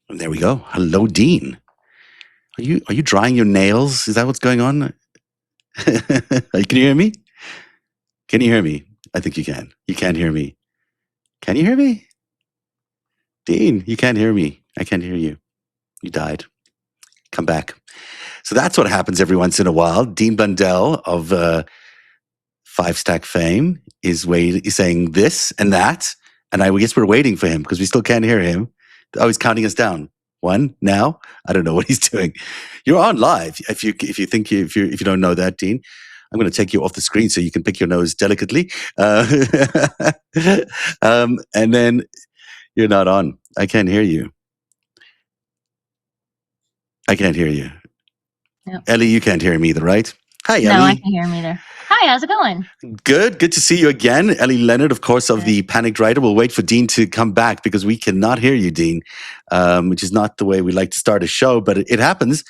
And there we go. Hello, Dean. Are you drying your nails? Is that what's going on? Can you hear me? Can you hear me? I think you can. You can't hear me. Can you hear me? Dean, you can't hear me. I can't hear you. You died. Come back. So that's what happens every once in a while. Dean Blundell of FIVESTACK fame is saying this and that, and I guess we're waiting for him because we still can't hear him. Oh, he's counting us down. One now. I don't know what he's doing. You're on live. If you don't know that, Dean, I'm going to take you off the screen so you can pick your nose delicately. And then you're not on. I can't hear you. I can't hear you. Yep. Ellie, you can't hear me either, right? Hi, Ellie. No, I can hear me there. Hi, how's it going? Good to see you again. Ellie Leonard, of course, of the Panicked Writer. We'll wait for Dean to come back because we cannot hear you, Dean, which is not the way we like to start a show, but it happens.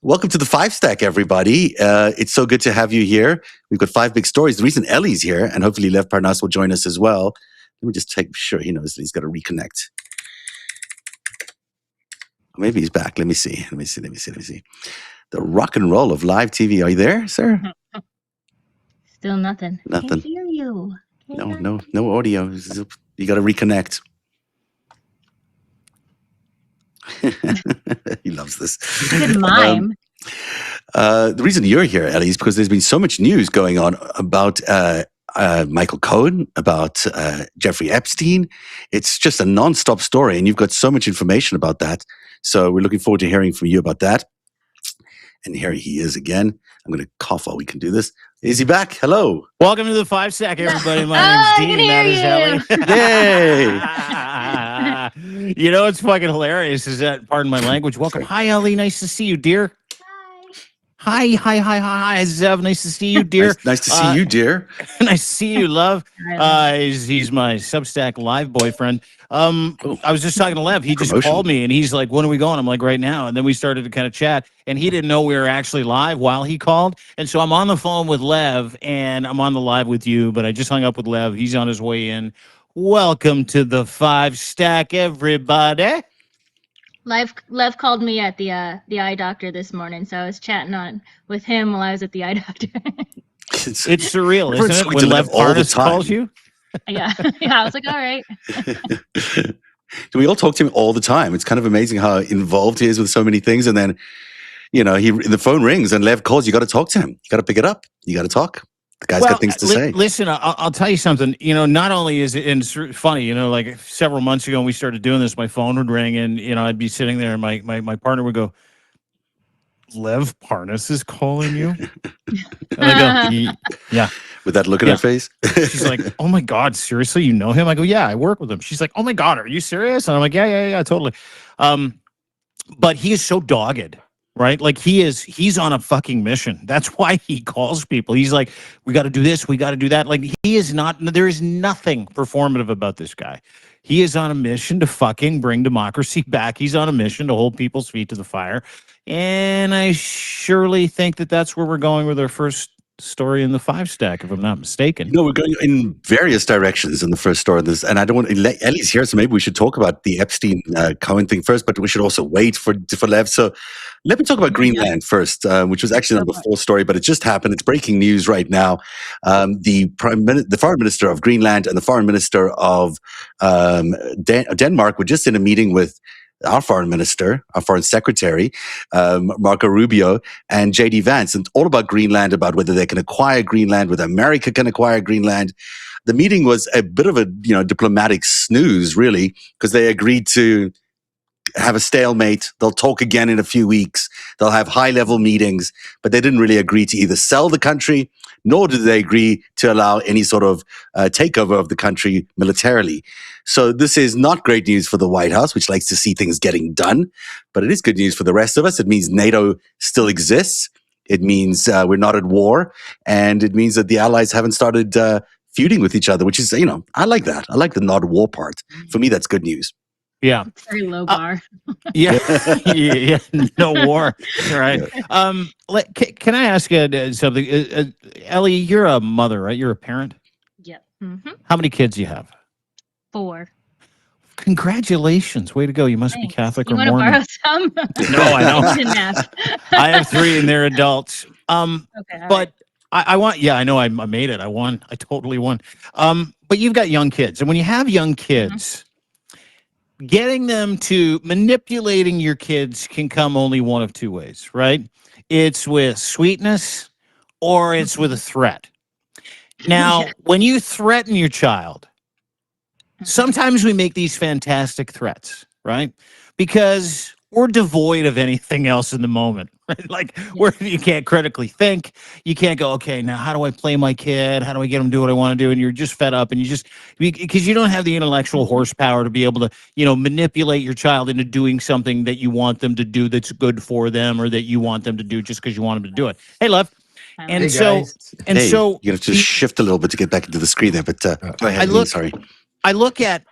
Welcome to the FIVESTACK, everybody. It's so good to have you here. We've got 5 big stories. The reason Ellie's here, and hopefully Lev Parnas will join us as well. Let me just take sure he knows that he's got to reconnect. Maybe he's back. Let me see. The rock and roll of live TV. Are you there, sir? Still nothing. Nothing. Can't hear you. No audio. You got to reconnect. He loves this. Good mime. The reason you're here, Ellie, is because there's been so much news going on about Michael Cohen, about Jeffrey Epstein. It's just a non-stop story, and you've got so much information about that. So we're looking forward to hearing from you about that. And here he is again. I'm going to cough while we can do this. Is he back? Hello. Welcome to the FIVESTACK, everybody. My name's Dean. That is Ellie. Yay! You know what's fucking hilarious is that, pardon my language, welcome. Hi, Ellie. Nice to see you, dear. Hi. Zev. Nice to see you, dear. Nice to see you, dear. Nice to see you, love. He's my Substack live boyfriend. I was just talking to Lev. He just called me and he's like, when are we going? I'm like, right now. And then we started to kind of chat and he didn't know we were actually live while he called. And so I'm on the phone with Lev and I'm on the live with you, but I just hung up with Lev. He's on his way in. Welcome to the FIVESTACK, everybody. Lev called me at the eye doctor this morning, so I was chatting with him while I was at the eye doctor. It's surreal, isn't it? When Lev Parnas calls you. Yeah, I was like, all right. We all talk to him all the time. It's kind of amazing how involved he is with so many things. And then, the phone rings and Lev calls. You got to talk to him. You got to pick it up. You got to talk. The guy's got things to say. Listen, I'll tell you something. Not only is it funny, like several months ago when we started doing this, my phone would ring and, I'd be sitting there and my partner would go, Lev Parnas is calling you? And I go, yeah. With that look in her face? She's like, oh my God, seriously? You know him? I go, yeah, I work with him. She's like, oh my God, are you serious? And I'm like, yeah, totally. But he is so dogged. Right? Like he's on a fucking mission. That's why he calls people. He's like, we got to do this. We got to do that. Like there is nothing performative about this guy. He is on a mission to fucking bring democracy back. He's on a mission to hold people's feet to the fire. And I surely think that that's where we're going with our first story in the FIVESTACK, if I'm not mistaken. We're going in various directions in the first story of this, and I don't want to. Ellie's here, so maybe we should talk about the Epstein Cohen thing first, but we should also wait for Lev. So let me talk about Greenland first, which was actually number 4 story, but it just happened. It's breaking news right now. The foreign minister of Greenland and the foreign minister of Denmark were just in a meeting with our foreign minister, our foreign secretary, Marco Rubio, and J.D. Vance, and all about Greenland, about whether they can acquire Greenland, whether America can acquire Greenland. The meeting was a bit of a diplomatic snooze, really, because they agreed to have a stalemate. They'll talk again in a few weeks. They'll have high-level meetings, but they didn't really agree to either sell the country, nor did they agree to allow any sort of takeover of the country militarily. So this is not great news for the White House, which likes to see things getting done, but it is good news for the rest of us. It means NATO still exists. It means we're not at war, and it means that the allies haven't started feuding with each other, which is, I like that. I like the not war part. For me, that's good news. Yeah. Very low bar. Yeah. No war. All right. Can I ask you something? Ellie, you're a mother, right? You're a parent? Yep. Mm-hmm. How many kids do you have? 4. Congratulations. Way to go. You must be Thanks. Catholic You or want to Mormon. borrow some? No, I know. I didn't ask. I have 3 and they're adults. Okay, all But right. I want, I know I made it. I won. I totally won. But you've got young kids. And when you have young kids, getting them to manipulating your kids can come only one of 2 ways, right? It's with sweetness or it's with a threat. Now, Yeah. when you threaten your child, sometimes we make these fantastic threats, right? Because we're devoid of anything else in the moment, right? Like where you can't critically think, you can't go, okay, now how do I play my kid? How do I get him to do what I want to do? And you're just fed up, and you just because you don't have the intellectual horsepower to be able to, manipulate your child into doing something that you want them to do that's good for them, or that you want them to do just because you want them to do it. Hey, Lev. And Hey so, guys. and Hey, so you have to shift a little bit to get back into the screen there, but go I ahead. look, Sorry. I look at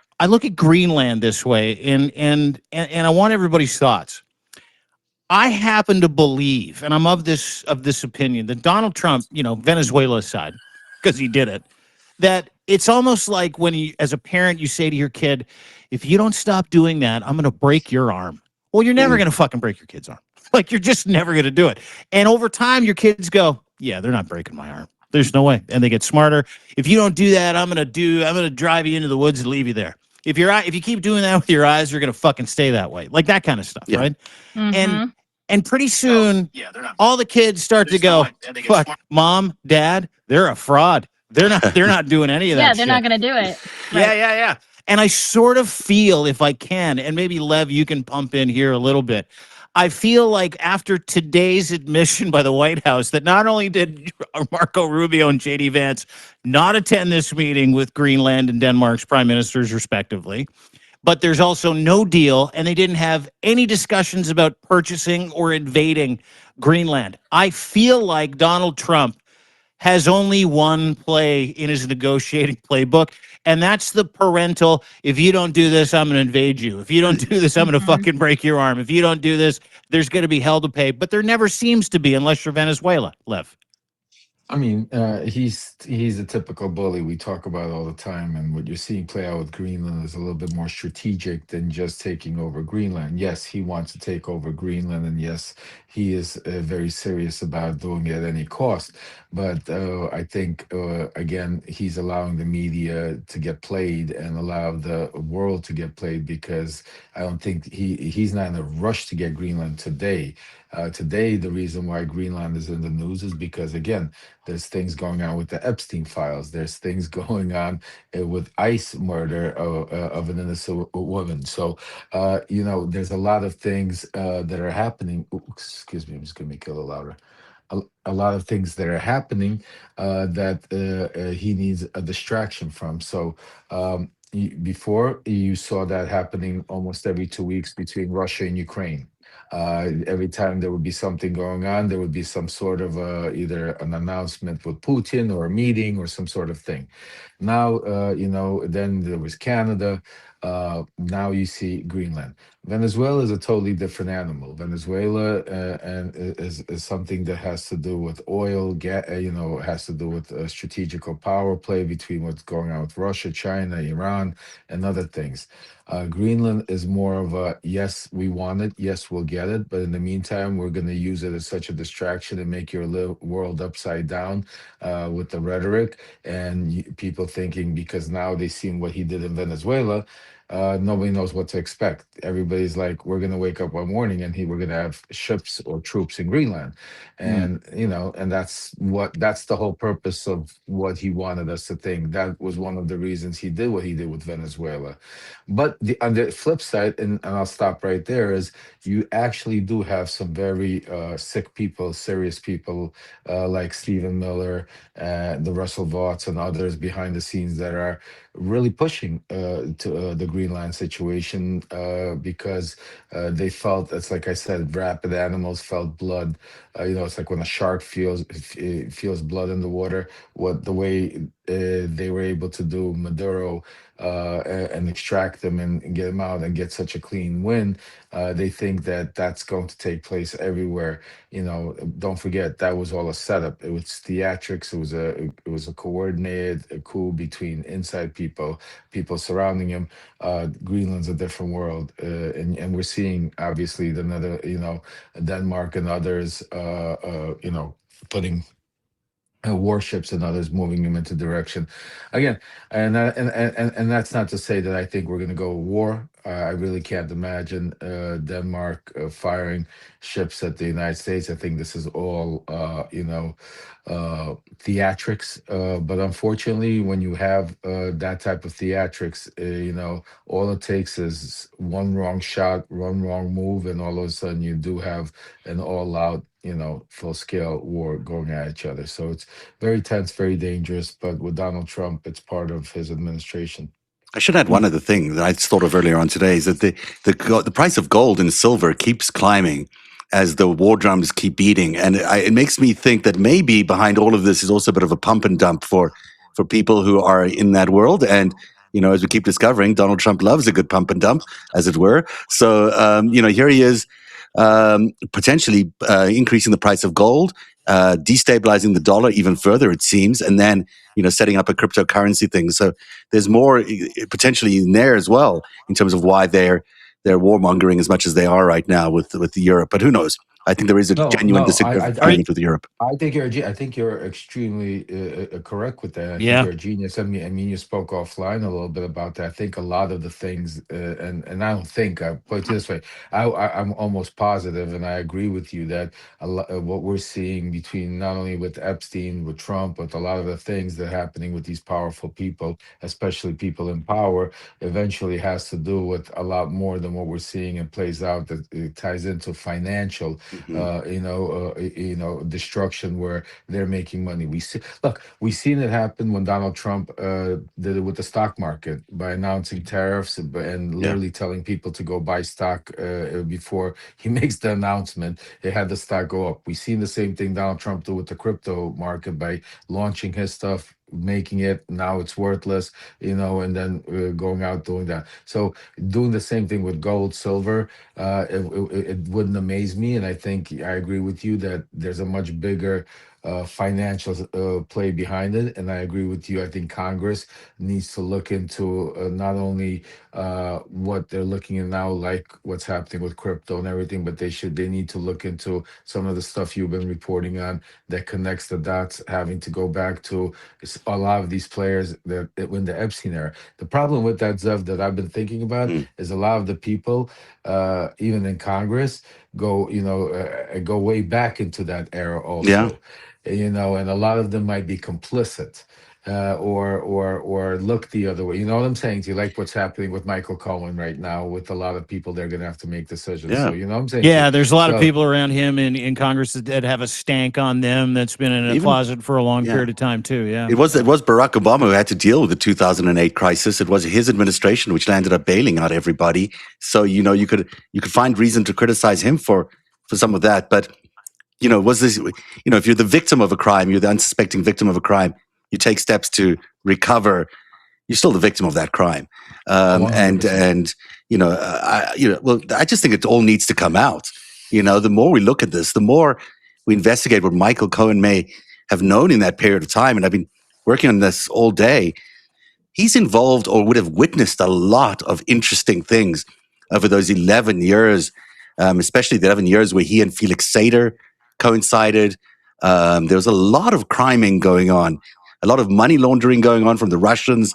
Greenland this way, and I want everybody's thoughts. I happen to believe, and I'm of this opinion, that Donald Trump, Venezuela aside, because he did it, that it's almost like when you, as a parent, you say to your kid, if you don't stop doing that, I'm going to break your arm. Well, you're never Mm. going to fucking break your kid's arm. Like, you're just never going to do it. And over time, your kids go, yeah, they're not breaking my arm. There's no way. And they get smarter. If you don't do that, I'm going to drive you into the woods and leave you there. If you keep doing that with your eyes, you're going to fucking stay that way. Like that kind of stuff, Yeah. right? Mhm. And pretty soon, all the kids start to go, fuck, mom, dad, they're a fraud. They're not doing any of that Yeah, shit. they're not gonna do it. Yeah. And I sort of feel, if I can, and maybe Lev, you can pump in here a little bit. I feel like after today's admission by the White House that not only did Marco Rubio and JD Vance not attend this meeting with Greenland and Denmark's prime ministers, respectively, but there's also no deal, and they didn't have any discussions about purchasing or invading Greenland. I feel like Donald Trump has only one play in his negotiating playbook, and that's the parental, if you don't do this, I'm going to invade you. If you don't do this, I'm going to fucking break your arm. If you don't do this, there's going to be hell to pay. But there never seems to be unless you're Venezuela, Lev. I mean, he's a typical bully we talk about all the time, and what you're seeing play out with Greenland is a little bit more strategic than just taking over Greenland. Yes, he wants to take over Greenland, and yes, he is very serious about doing it at any cost. But I think again, he's allowing the media to get played and allow the world to get played because I don't think he's not in a rush to get Greenland today. Today, the reason why Greenland is in the news is because, again, there's things going on with the Epstein files. There's things going on with ICE murder of an innocent woman. So, there's a lot of things that are happening. Ooh, excuse me, I'm just going to make it a little louder. A lot of things that are happening that he needs a distraction from. So, before you saw that happening almost every 2 weeks between Russia and Ukraine. Every time there would be something going on, there would be some sort of either an announcement with Putin or a meeting or some sort of thing. Now, then there was Canada. Now you see Greenland. Venezuela is a totally different animal. Venezuela and is something that has to do with oil, has to do with a strategical power play between what's going on with Russia, China, Iran, and other things. Greenland is more of a yes, we want it, yes, we'll get it, but in the meantime, we're going to use it as such a distraction and make your world upside down with the rhetoric and people thinking because now they've seen what he did in Venezuela. Nobody knows what to expect. Everybody's like, we're going to wake up one morning and we're going to have ships or troops in Greenland. And, and that's the whole purpose of what he wanted us to think. That was one of the reasons he did what he did with Venezuela. But on the flip side, and I'll stop right there, is you actually do have some very sick people, serious people like Stephen Miller, the Russell Vaughts, and others behind the scenes that are really pushing to the Greenland situation because they felt, it's like I said, rapid animals felt blood. It's like when a shark feels blood in the water. What the way they were able to do Maduro and extract them and get them out and get such a clean win. They think that that's going to take place everywhere. Don't forget that was all a setup. It was theatrics. It was a coordinated coup between inside people surrounding him. Greenland's a different world, and we're seeing obviously another, Denmark and others, putting warships and others, moving them into direction again. And that's not to say that I think we're going to go to war. I really can't imagine Denmark firing ships at the United States. I think this is all theatrics, but unfortunately when you have that type of theatrics, all it takes is one wrong shot, one wrong move, and all of a sudden you do have an all-out, full-scale war going at each other. So it's very tense, very dangerous. But with Donald Trump, it's part of his administration. I should add one other thing that I thought of earlier on today is that the price of gold and silver keeps climbing as the war drums keep beating, and it makes me think that maybe behind all of this is also a bit of a pump and dump for people who are in that world. And as we keep discovering, Donald Trump loves a good pump and dump, as it were. So here he is, potentially increasing the price of gold, destabilizing the dollar even further, it seems, and then setting up a cryptocurrency thing. So there's more potentially in there as well in terms of why they're warmongering as much as they are right now with Europe. But who knows? I think there is a genuine disagreement with Europe. I think you're extremely correct with that. I Yeah. think you're a genius. I mean, you spoke offline a little bit about that. I think a lot of the things, and I don't think, I put it this way, I'm almost positive, and I agree with you that what we're seeing between not only with Epstein, with Trump, but a lot of the things that are happening with these powerful people, especially people in power, eventually has to do with a lot more than what we're seeing and plays out. That it ties into financial. Destruction where they're making money. We've seen it happen when Donald Trump did it with the stock market by announcing tariffs and literally telling people to go buy stock before he makes the announcement. It had the stock go up. We've seen the same thing Donald Trump do with the crypto market by launching his stuff, making it, now it's worthless, and then going out doing that. So doing the same thing with gold, silver, it wouldn't amaze me. And I think I agree with you that there's a much bigger financial play behind it. And I agree with you. I think Congress needs to look into not only what they're looking at now, like what's happening with crypto and everything, but they need to look into some of the stuff you've been reporting on that connects the dots, having to go back to a lot of these players that in the Epstein era. The problem with that, Zev, that I've been thinking about is a lot of the people, even in Congress, go way back into that era also. And a lot of them might be complicit. Or look the other way. You know what I'm saying to you? Like what's happening with Michael Cohen right now, with a lot of people, they're going to have to make decisions. Yeah. So you know what I'm saying? Yeah, there's a lot of people around him in Congress that have a stank on them that's been in a closet for a long period of time too. Yeah, it was Barack Obama who had to deal with the 2008 crisis. It was his administration which landed up bailing out everybody. So you could find reason to criticize him for some of that. But was this if you're the victim of a crime, you're the unsuspecting victim of a crime, you take steps to recover, you're still the victim of that crime. I just think it all needs to come out. The more we look at this, the more we investigate what Michael Cohen may have known in that period of time. And I've been working on this all day. He's involved or would have witnessed a lot of interesting things over those 11 years, especially the 11 years where he and Felix Sater coincided. There was a lot of criming going on, a lot of money laundering going on from the Russians.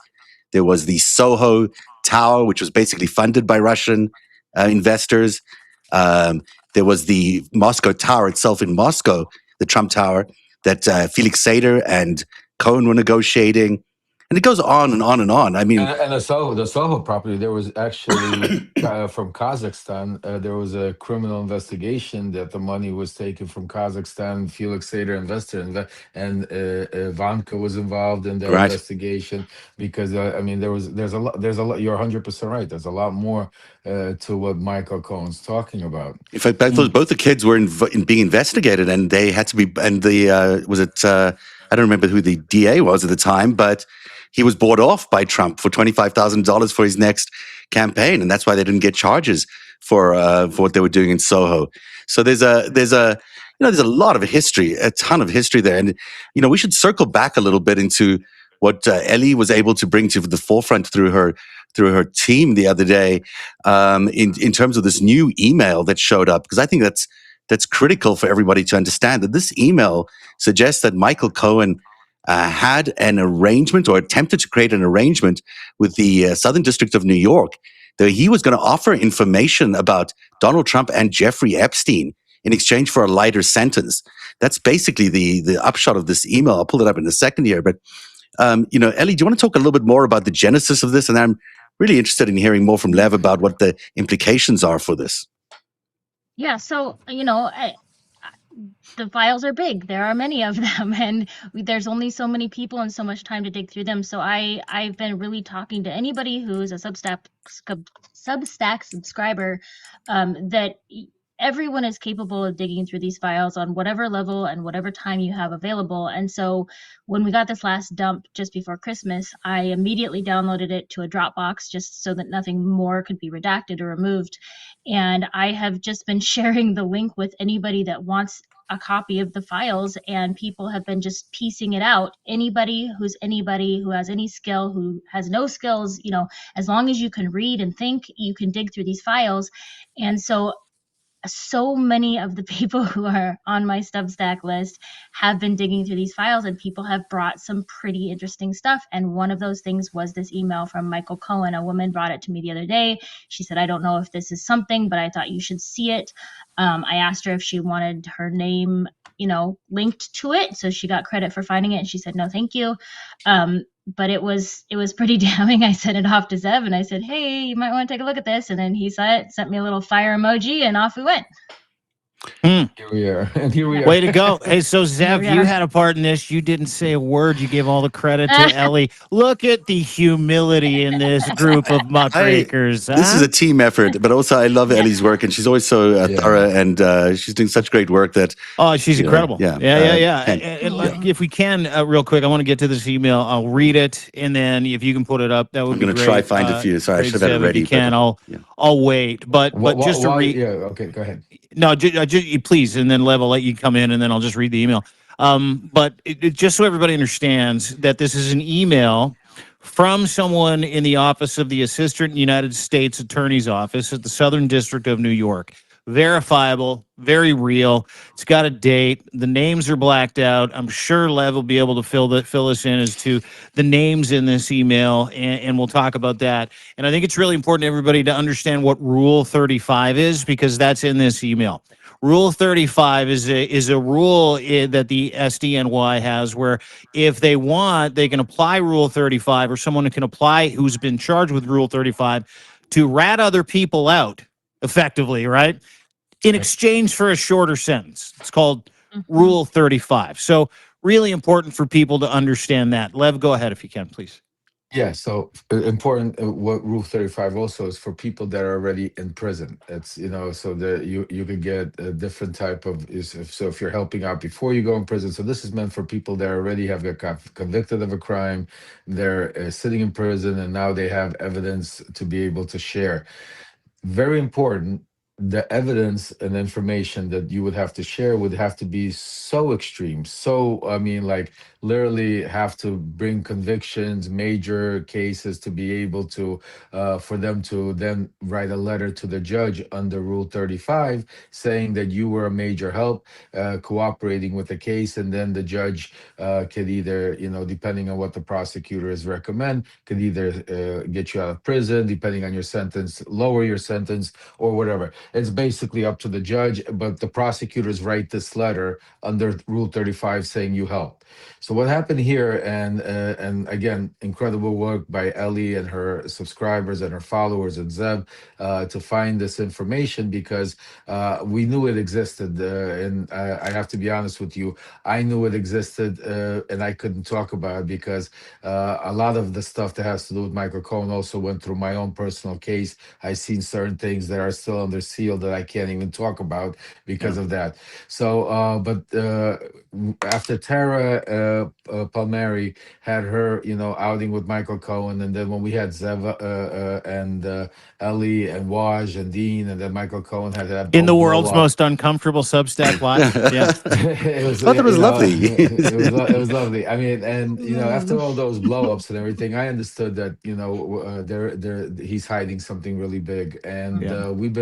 There was the Soho Tower, which was basically funded by Russian investors. There was the Moscow Tower itself in Moscow, the Trump Tower, that Felix Sater and Cohen were negotiating. And it goes on and on and on. I mean, and the Soho property, there was actually from Kazakhstan, there was a criminal investigation that the money was taken from Kazakhstan. Felix Sater invested, and Ivanka was involved in that investigation because there's a lot. You're 100% right. There's a lot more to what Michael Cohen's talking about. In fact, both the kids were being investigated, and they had to be. And the I don't remember who the DA was at the time, but he was bought off by Trump for $25,000 for his next campaign, and that's why they didn't get charges for what they were doing in Soho. So there's a lot of history, a ton of history there, and we should circle back a little bit into what Ellie was able to bring to the forefront through her team the other day, in terms of this new email that showed up, because I think that's critical for everybody to understand that this email suggests that Michael Cohen had an arrangement or attempted to create an arrangement with the Southern District of New York that he was going to offer information about Donald Trump and Jeffrey Epstein in exchange for a lighter sentence. That's basically the upshot of this email. I'll pull it up in a second here. But, Ellie, do you want to talk a little bit more about the genesis of this? And I'm really interested in hearing more from Lev about what the implications are for this. Yeah, so, the files are big. There are many of them, and there's only so many people and so much time to dig through them. So I've been really talking to anybody who's a Substack subscriber, that everyone is capable of digging through these files on whatever level and whatever time you have available. And so when we got this last dump just before Christmas, I immediately downloaded it to a Dropbox just so that nothing more could be redacted or removed. And I have just been sharing the link with anybody that wants a copy of the files, and people have been just piecing it out. Anybody who has any skill, who has no skills, as long as you can read and think, you can dig through these files. And so many of the people who are on my Substack list have been digging through these files, and people have brought some pretty interesting stuff. And one of those things was this email from Michael Cohen. A woman brought it to me the other day. She said, I don't know if this is something, but I thought you should see it. I asked her if she wanted her name, linked to it. So she got credit for finding it. And she said, no, thank you. But it was pretty damning. I sent it off to Zev and I said, hey, you might want to take a look at this. And then he saw it, sent me a little fire emoji, and off we went. Here we are. And here we are. Way to go. Hey, so Zev, you had a part in this. You didn't say a word. You gave all the credit to Ellie. Look at the humility in this group of muckrakers. This is a team effort, but also I love Ellie's work, and she's always so thorough, and she's doing such great work that... Oh, she's incredible. Yeah. And if we can, real quick, I want to get to this email. I'll read it, and then if you can put it up, that would be great. I'm going to try find a few. Sorry, I should have had it ready. If you can, I'll wait. But just to read... Yeah, okay, go ahead. No, please, and then Lev, I'll let you come in, and then I'll just read the email. But just so everybody understands that this is an email from someone in the office of the Assistant United States Attorney's Office at the Southern District of New York. Verifiable, very real. It's got a date. The names are blacked out. I'm sure Lev will be able to fill us in as to the names in this email, and we'll talk about that. And I think it's really important, everybody, to understand what Rule 35 is, because that's in this email. Rule 35 is a rule that the SDNY has, where if they want, they can apply Rule 35, or someone can apply who's been charged with Rule 35 to rat other people out, effectively, right? In exchange for a shorter sentence. It's called Rule 35. So really important for people to understand that. Lev, go ahead if you can, please. Yeah, so important. What Rule 35 also is for people that are already in prison. It's so that you could get a different type of so if you're helping out before you go in prison. So this is meant for people that already have got convicted of a crime, they're sitting in prison, and now they have evidence to be able to share. Very important. The evidence and information that you would have to share would have to be so extreme. So, literally have to bring convictions, major cases, to be able to, for them to then write a letter to the judge under Rule 35 saying that you were a major help, cooperating with the case. And then the judge could either, depending on what the prosecutors recommend, could either get you out of prison, depending on your sentence, lower your sentence, or whatever. It's basically up to the judge, but the prosecutors write this letter under Rule 35 saying you helped. So what happened here, and again, incredible work by Ellie and her subscribers and her followers and Zeb to find this information, because we knew it existed. And I have to be honest with you, I knew it existed, and I couldn't talk about it because a lot of the stuff that has to do with Michael Cohen also went through my own personal case. I've seen certain things that are still under seal that I can't even talk about because of that. So, but after Tara Palmieri had her, outing with Michael Cohen, and then when we had Zeva and Ellie and Waj and Dean, and then Michael Cohen had that In whole the blow world's up. most uncomfortable Substack live. Yeah. It I was, thought that was lovely. it was lovely. I mean, and after all those blow ups and everything, I understood that there he's hiding something really big, and Yeah. we've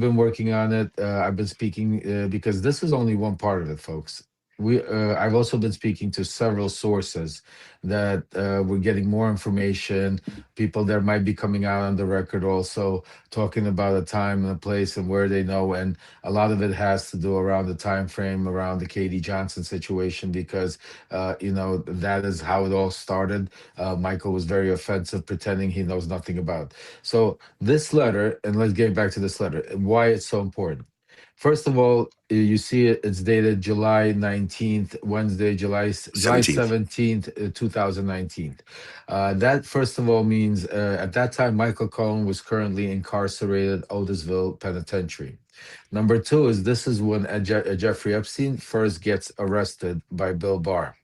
been working on it. I've been speaking because this is only one part of it, folks. I've also been speaking to several sources that we're getting more information. People that might be coming out on the record also talking about a time and a place and where they know, and a lot of it has to do around the time frame around the Katie Johnson situation because that is how it all started. Michael was very offensive, pretending he knows nothing about. So this letter, and let's get back to this letter, and why it's so important. First of all, you see it, it's dated July 19th, Wednesday, July 17th. 17th, 2019. That, first of all, means at that time, Michael Cohen was currently incarcerated at Otisville Penitentiary. Number two is this is when Jeffrey Epstein first gets arrested by Bill Barr.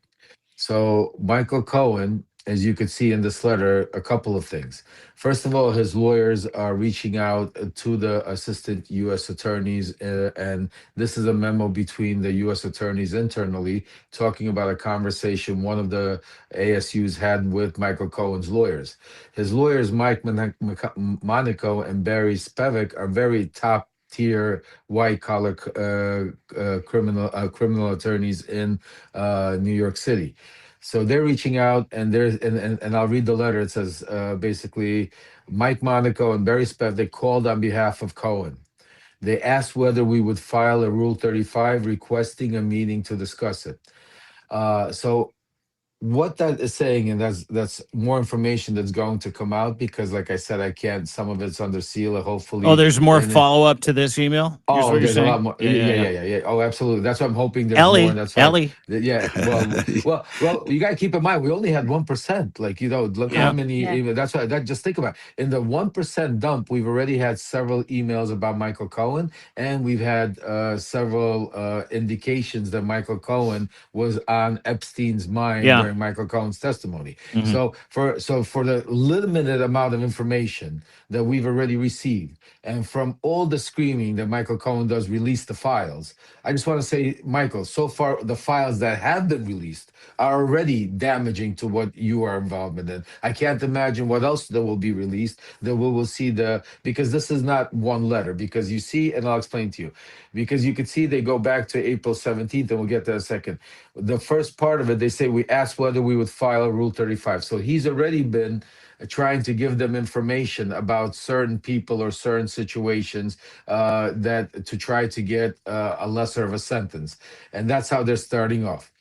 So Michael Cohen, as you could see in this letter, a couple of things. First of all, his lawyers are reaching out to the assistant U.S. attorneys, and this is a memo between the U.S. attorneys internally talking about a conversation one of the ASUs had with Michael Cohen's lawyers. His lawyers, Monaco and Barry Spevak, are very top tier white collar criminal attorneys in New York City. So they're reaching out, and and I'll read the letter. It says basically, Mike Monaco and Barry Spev, they called on behalf of Cohen. They asked whether we would file a Rule 35 requesting a meeting to discuss it. So what that is saying, and that's more information that's going to come out because, like I said, I can't. Some of it's under seal, Oh, hopefully, there's more and follow up to this email. Here's what oh, you're there's a lot saying. more. Yeah, yeah, yeah. Yeah. Oh, absolutely. That's what I'm hoping. There's more, and Ellie, that's why. Ellie. Yeah. Well. You got to keep in mind we only had 1%. Like look how Yeah. many. Yeah. That's why. That just think about it. In the 1% dump, we've already had several emails about Michael Cohen, and we've had several indications that Michael Cohen was on Epstein's mind Yeah. during Michael Cohen's testimony. Mhm. So for the limited amount of information that we've already received and from all the screaming that Michael Cohen does release the files, I just want to say, Michael, so far the files that have been released are already damaging to what you are involved in. I can't imagine what else that will be released that we will see because this is not one letter, because you see, and I'll explain to you, because you could see they go back to April 17th, and we'll get to that in a second. The first part of it, they say we asked whether we would file a Rule 35. So he's already been trying to give them information about certain people or certain situations that to try to get a lesser of a sentence, and that's how they're starting off.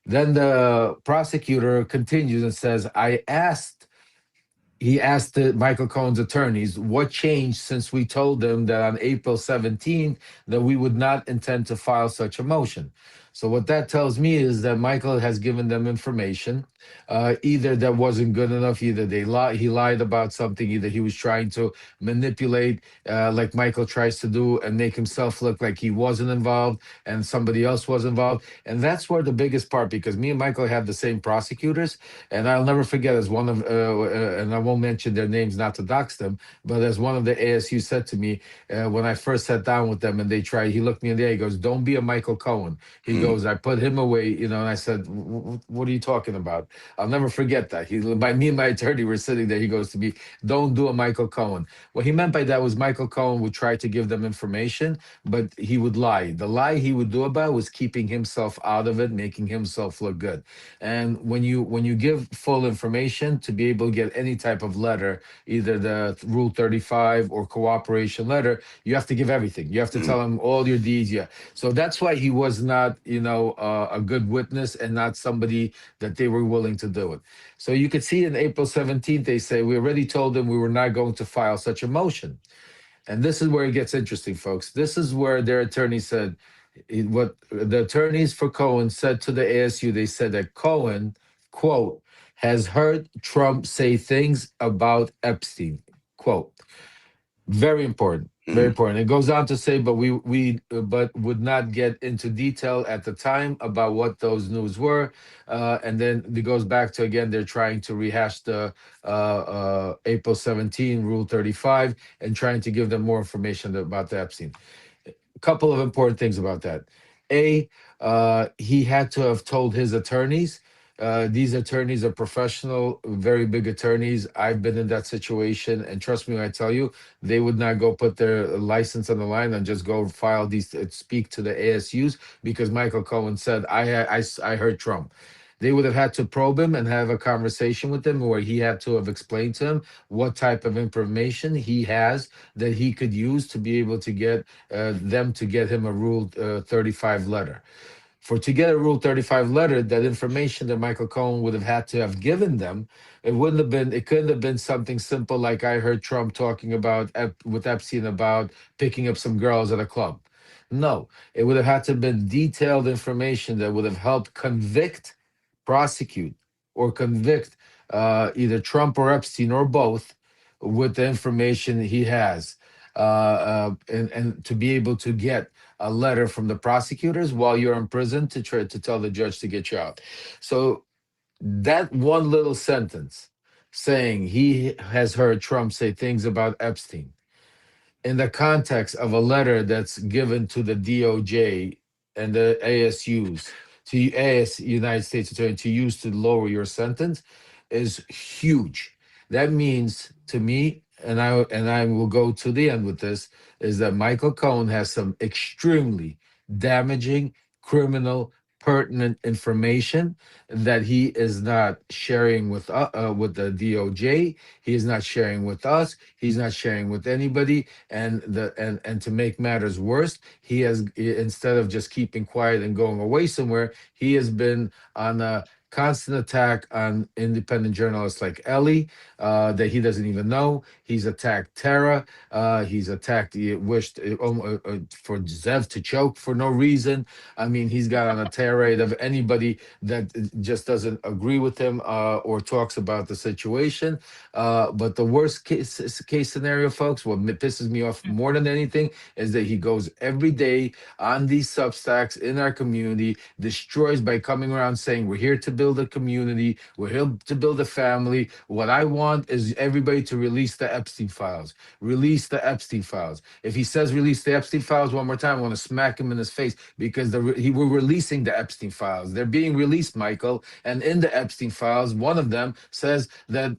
Then the prosecutor continues and says, he asked Michael Cohen's attorneys what changed since we told them that on April 17th that we would not intend to file such a motion. So what that tells me is that Michael has given them information, either that wasn't good enough, either he lied about something, either he was trying to manipulate, like Michael tries to do, and make himself look like he wasn't involved and somebody else was involved. And that's where the biggest part, because me and Michael had the same prosecutors, and I'll never forget, as one of, and I won't mention their names not to dox them, but as one of the ASU said to me when I first sat down with them and they tried, he looked me in the eye, he goes, "Don't be a Michael Cohen." He Mm. goes, "I put him away, and I said, What are you talking about?" I'll never forget that. By me and my attorney were sitting there, he goes to me, "Don't do a Michael Cohen." What he meant by that was Michael Cohen would try to give them information, but he would lie. The lie he would do about was keeping himself out of it, making himself look good. And when you give full information to be able to get any type of letter, either the Rule 35 or cooperation letter, you have to give everything. You have to Mm. tell him all your deeds. Yeah. So that's why he was not, a good witness and not somebody that they were willing to do it. So you could see in April 17th, they say, we already told them we were not going to file such a motion. And this is where it gets interesting, folks. This is where their attorney said, what the attorneys for Cohen said to the ASU, they said that Cohen, quote, has heard Trump say things about Epstein, quote. Very important. Very important. It goes on to say, but but would not get into detail at the time about what those news were, and then it goes back to, again, they're trying to rehash the April 17 Rule 35 and trying to give them more information about the Epstein. A couple of important things about that. A, he had to have told his attorneys. These attorneys are professional, very big attorneys. I've been in that situation, and trust me when I tell you, they would not go put their license on the line and just go file these, speak to the ASUs because Michael Cohen said, I heard Trump. They would have had to probe him and have a conversation with him where he had to have explained to him what type of information he has that he could use to be able to get them to get him a Rule 35 letter. To get a Rule 35 letter, that information that Michael Cohen would have had to have given them, it couldn't have been something simple like I heard Trump talking about with Epstein about picking up some girls at a club. No, it would have had to have been detailed information that would have helped prosecute, or convict either Trump or Epstein or both with the information he has, and to be able to get a letter from the prosecutors while you're in prison to try to tell the judge to get you out. So that one little sentence saying he has heard Trump say things about Epstein in the context of a letter that's given to the DOJ and the ASUs, to United States Attorney, to use to lower your sentence is huge. That means to me, and I will go to the end with this, is that Michael Cohen has some extremely damaging, criminal, pertinent information that he is not sharing with the DOJ. He is not sharing with us. He's not sharing with anybody. And to make matters worse, he has, instead of just keeping quiet and going away somewhere, he has been on a constant attack on independent journalists like Ellie, that he doesn't even know. He's attacked Tara. He's attacked, he wished for Zev to choke for no reason. I mean, he's got on a tirade of anybody that just doesn't agree with him or talks about the situation. But the worst case scenario, folks, what pisses me off more than anything is that he goes every day on these Substacks in our community, destroys by coming around saying, we're here to build a community, we're here to build a family. What I want is everybody to release the Epstein files. Release the Epstein files. If he says release the Epstein files one more time, I want to smack him in his face because we're releasing the Epstein files. They're being released, Michael. And in the Epstein files, one of them says that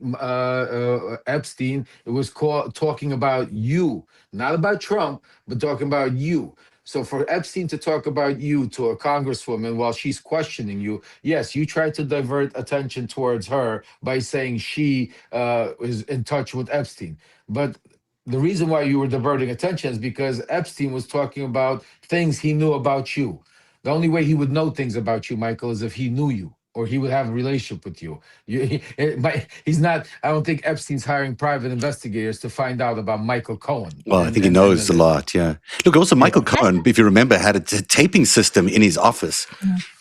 Epstein was talking about you, not about Trump, but talking about you. So for Epstein to talk about you to a congresswoman while she's questioning you, yes, you tried to divert attention towards her by saying she is in touch with Epstein. But the reason why you were diverting attention is because Epstein was talking about things he knew about you. The only way he would know things about you, Michael, is if he knew you or he would have a relationship with you. He's not, I don't think Epstein's hiring private investigators to find out about Michael Cohen. Well, I think he knows a lot, yeah. Look, also Michael Cohen, if you remember, had a taping system in his office,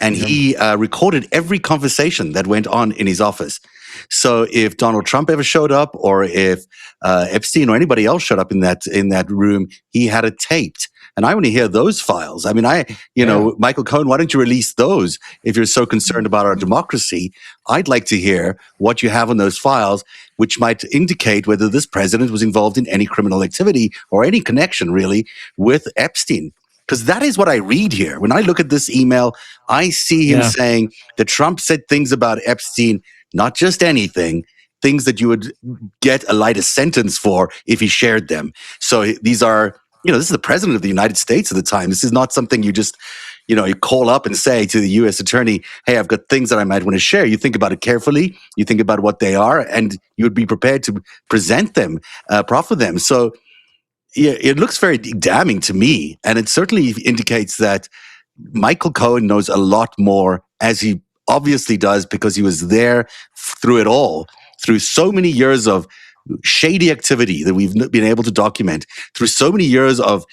and he recorded every conversation that went on in his office. So if Donald Trump ever showed up, or if Epstein or anybody else showed up in that room, he had it taped. And I want to hear those files. I mean, Michael Cohen, why don't you release those if you're so concerned about our democracy? I'd like to hear what you have on those files, which might indicate whether this president was involved in any criminal activity or any connection, really, with Epstein. Because that is what I read here. When I look at this email, I see him saying that Trump said things about Epstein, not just anything, things that you would get a lighter sentence for if he shared them. So these are, this is the president of the United States at the time. This is not something you just, you call up and say to the U.S. attorney, hey, I've got things that I might want to share. You think about it carefully. You think about what they are, and you would be prepared to present them, proffer them. So it looks very damning to me. And it certainly indicates that Michael Cohen knows a lot more, as he obviously does, because he was there through it all, through so many years of shady activity that we've been able to document, through so many years of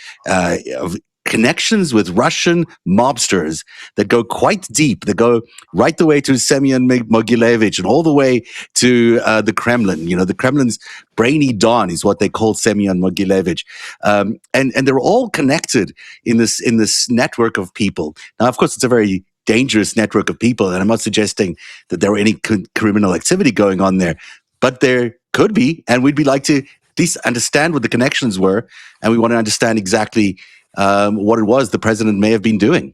connections with Russian mobsters that go quite deep. That go right the way to Semyon Mogilevich and all the way to the Kremlin. You know, the Kremlin's brainy Don is what they call Semyon Mogilevich, and they're all connected in this network of people. Now, of course, it's a very dangerous network of people, and I'm not suggesting that there were any criminal activity going on there, but there could be, and we'd be like to at least understand what the connections were, and we want to understand exactly what it was the president may have been doing.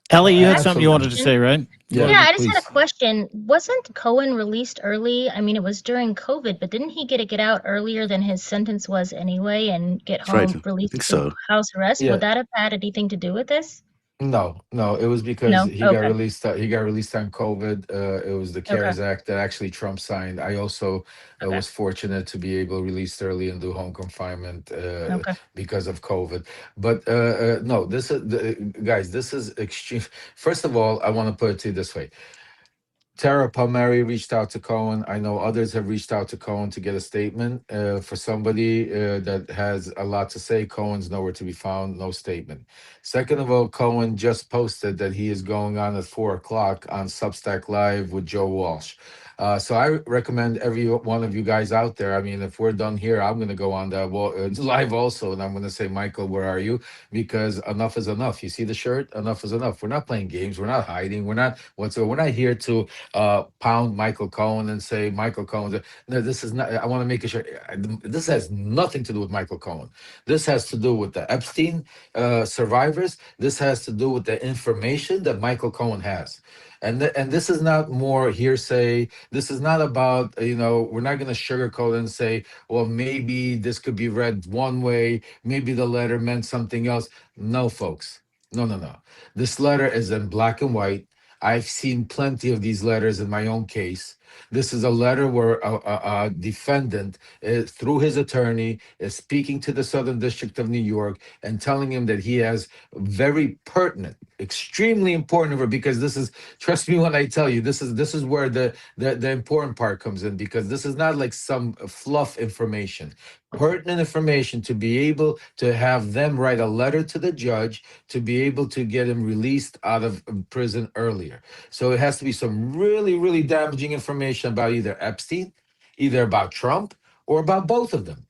Ellie, you had something you Absolutely. wanted to say, right? Yeah, Yeah, I just had a please. question. Wasn't Cohen released early? I mean, it was during COVID, but didn't he get out earlier than his sentence was anyway and get That's right. home I released think to so. house arrest? Yeah. Would that have had anything to do with this? No, it was because No? he got Okay. released. He got released on COVID. It was the Okay. CARES Act that actually Trump signed. I also Okay. was fortunate to be able to release early and do home confinement Okay. because of COVID. But no, this is guys. This is extreme. First of all, I want to put it to you this way. Tara Palmieri reached out to Cohen. I know others have reached out to Cohen to get a statement. For somebody that has a lot to say, Cohen's nowhere to be found, no statement. Second of all, Cohen just posted that he is going on at 4 o'clock on Substack Live with Joe Walsh. So I recommend every one of you guys out there. I mean, if we're done here, I'm going to go on that live also, and I'm going to say, Michael, where are you? Because enough is enough. You see the shirt? Enough is enough. We're not playing games. We're not hiding. We're not whatsoever. We're not here to pound Michael Cohen and say Michael Cohen. No, this is not. I want to make it sure. This has nothing to do with Michael Cohen. This has to do with the Epstein survivors. This has to do with the information that Michael Cohen has. And this is not more hearsay. This is not about, we're not going to sugarcoat and say, well, maybe this could be read one way. Maybe the letter meant something else. No, folks. No, no, no. This letter is in black and white. I've seen plenty of these letters in my own case. This is a letter where a defendant, through his attorney, is speaking to the Southern District of New York and telling him that he has very pertinent, extremely important, because this is, trust me when I tell you, this is where the important part comes in, because this is not like some fluff information. Pertinent information to be able to have them write a letter to the judge to be able to get him released out of prison earlier. So it has to be some really, really damaging information about either Epstein, either about Trump, or about both of them,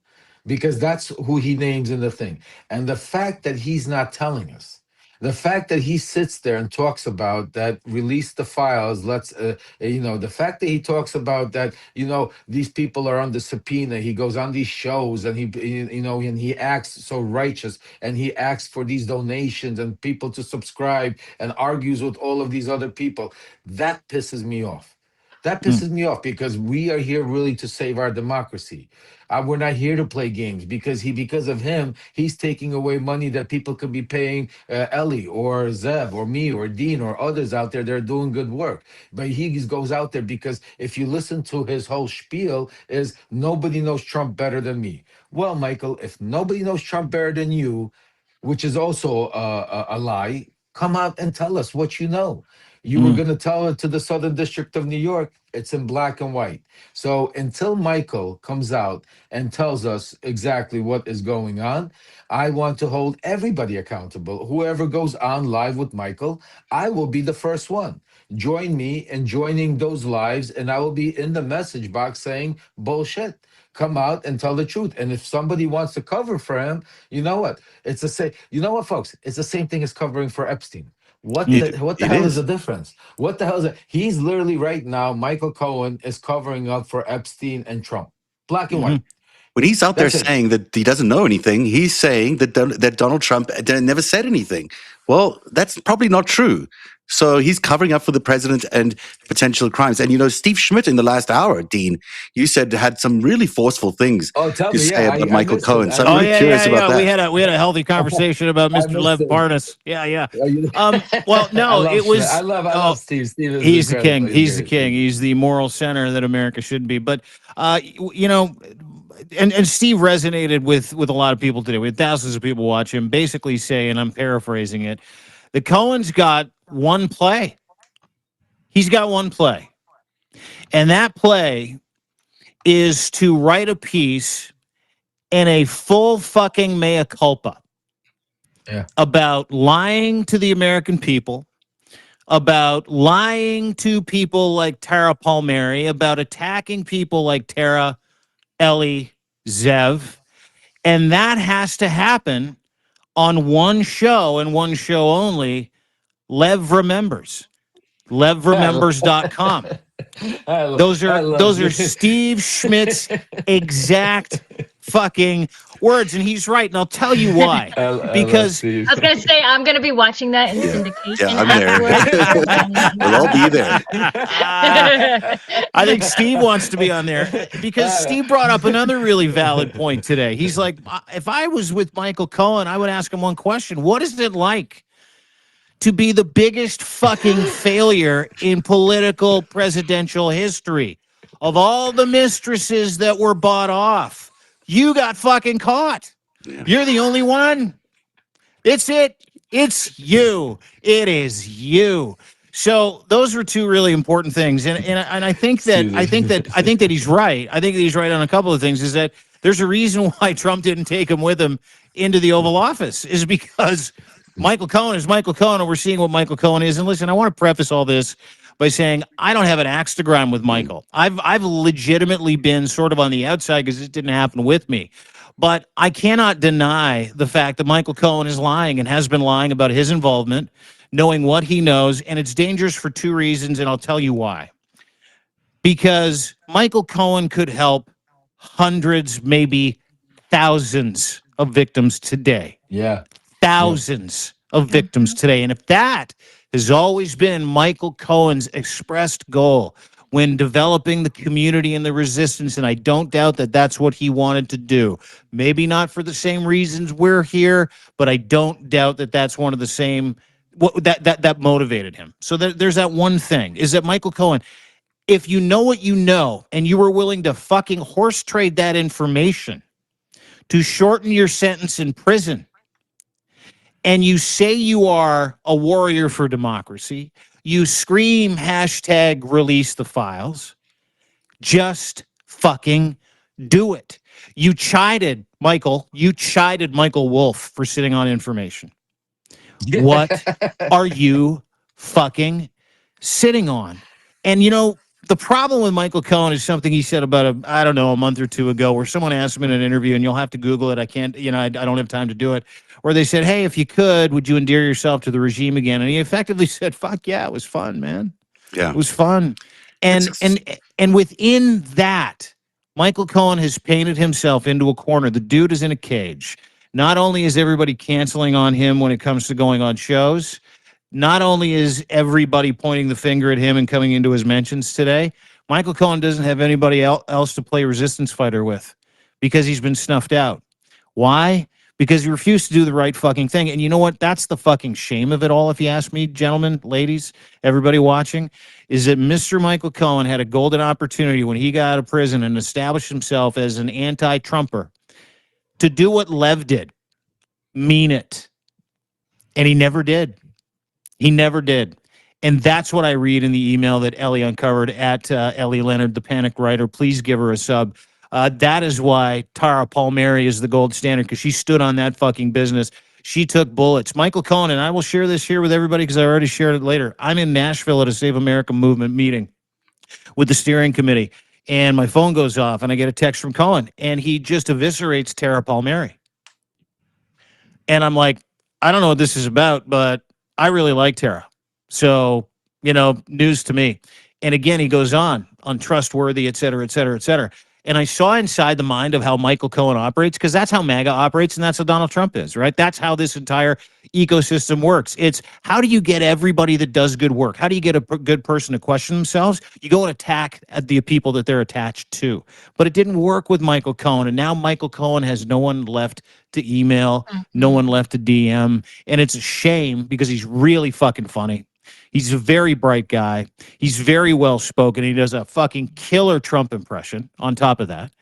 because that's who he names in the thing. And the fact that he's not telling us, the fact that he sits there and talks about that, release the files, the fact that he talks about that, these people are under subpoena, he goes on these shows and he acts so righteous and he asks for these donations and people to subscribe and argues with all of these other people. That pisses me off. That pisses me off, because we are here really to save our democracy. We're not here to play games, because of him, he's taking away money that people could be paying Ellie or Zev or me or Dean or others out there that are doing good work. But he goes out there because if you listen to his whole spiel is nobody knows Trump better than me. Well, Michael, if nobody knows Trump better than you, which is also a lie, come out and tell us what you know. You were going to tell it to the Southern District of New York. It's in black and white. So until Michael comes out and tells us exactly what is going on, I want to hold everybody accountable. Whoever goes on live with Michael, I will be the first one. Join me in joining those lives, and I will be in the message box saying bullshit. Come out and tell the truth. And if somebody wants to cover for him, you know what? It's the same. You know what, folks? It's the same thing as covering for Epstein. What the It hell is is. the difference? What the hell is it? He's literally right now, Michael Cohen is covering up for Epstein and Trump. Black and white. When he's out there That's it. saying that he doesn't know anything, he's saying that Donald Trump never said anything. Well, that's probably not true. So he's covering up for the president and potential crimes. And Steve Schmidt in the last hour, Dean, you said had some really forceful things Oh, tell to me. say Yeah, about I Michael missed it. Cohen. So I'm Oh really yeah, curious about that. We had a healthy conversation about I Mr. missed Lev it. Parnas. Yeah. You- Well, I no, love it Schmidt. was. I love Steve. Steve is He's the incredible. king. He's the Great. king. He's the moral center that America should be. But and Steve resonated with a lot of people today. We had thousands of people watch him, basically say, and I'm paraphrasing it, the Cohen's got one play. He's got one play, and that play is to write a piece in a full fucking mea culpa. about lying to the American people, about lying to people like Tara Palmieri, about attacking people like Tara, Ellie, Zev. And that has to happen on one show and one show only. Lev Remembers. LevRemembers.com. Those are Steve Schmidt's exact fucking words, and he's right. And I'll tell you why. Because I was gonna say I'm gonna be watching that in syndication. Yeah, I'm there. We'll all be there. I think Steve wants to be on there because Steve brought up another really valid point today. He's like, if I was with Michael Cohen, I would ask him one question: what is it like to be the biggest fucking failure in political presidential history? Of all the mistresses that were bought off, you got fucking caught. Yeah. You're the only one. It's you. It is you. So those were two really important things, and I think that he's right. I think that he's right on a couple of things. Is that there's a reason why Trump didn't take him with him into the Oval Office is because Michael Cohen is Michael Cohen, and we're seeing what Michael Cohen is. And listen, I want to preface all this by saying I don't have an axe to grind with Michael. I've legitimately been sort of on the outside because it didn't happen with me. But I cannot deny the fact that Michael Cohen is lying and has been lying about his involvement, knowing what he knows. And it's dangerous for two reasons, and I'll tell you why. Because Michael Cohen could help hundreds, maybe thousands of victims today. Yeah. Thousands of victims today. And if that has always been Michael Cohen's expressed goal when developing the community and the resistance, and I don't doubt that that's what he wanted to do. Maybe not for the same reasons we're here, but I don't doubt that that's one of the same that motivated him. So there's that one thing, is that Michael Cohen, if you know what you know and you were willing to fucking horse trade that information to shorten your sentence in prison, and you say you are a warrior for democracy, you scream hashtag release the files, just fucking do it. You chided Michael Wolf for sitting on information. What are you fucking sitting on? And you know, the problem with Michael Cohen is something he said about a month or two ago, where someone asked him in an interview, and you'll have to Google it. I can't, I don't have time to do it. Where they said, "Hey, if you could, would you endear yourself to the regime again?" And he effectively said, "Fuck yeah, it was fun, man. Yeah, it was fun." And within that, Michael Cohen has painted himself into a corner. The dude is in a cage. Not only is everybody canceling on him when it comes to going on shows, not only is everybody pointing the finger at him and coming into his mentions today, Michael Cohen doesn't have anybody else to play resistance fighter with because he's been snuffed out. Why? Because he refused to do the right fucking thing. And you know what? That's the fucking shame of it all, if you ask me, gentlemen, ladies, everybody watching, is that Mr. Michael Cohen had a golden opportunity when he got out of prison and established himself as an anti-Trumper to do what Lev did. Mean it. And he never did. He never did. And that's what I read in the email that Ellie uncovered at Ellie Leonard, the Panic Writer. Please give her a sub. That is why Tara Palmieri is the gold standard, because she stood on that fucking business. She took bullets. Michael Cohen, and I will share this here with everybody because I already shared it later. I'm in Nashville at a Save America Movement meeting with the steering committee, and my phone goes off, and I get a text from Cohen, and he just eviscerates Tara Palmieri. And I'm like, I don't know what this is about, but I really like Tara. So, news to me. And again, he goes on, untrustworthy, et cetera, et cetera, et cetera. And I saw inside the mind of how Michael Cohen operates, because that's how MAGA operates, and that's how Donald Trump is, right? That's how this entire ecosystem works. It's how do you get everybody that does good work? How do you get a good person to question themselves? You go and attack at the people that they're attached to. But it didn't work with Michael Cohen, and now Michael Cohen has no one left to email, no one left to DM, and it's a shame because he's really fucking funny. He's a very bright guy. He's very well-spoken. He does a fucking killer Trump impression on top of that.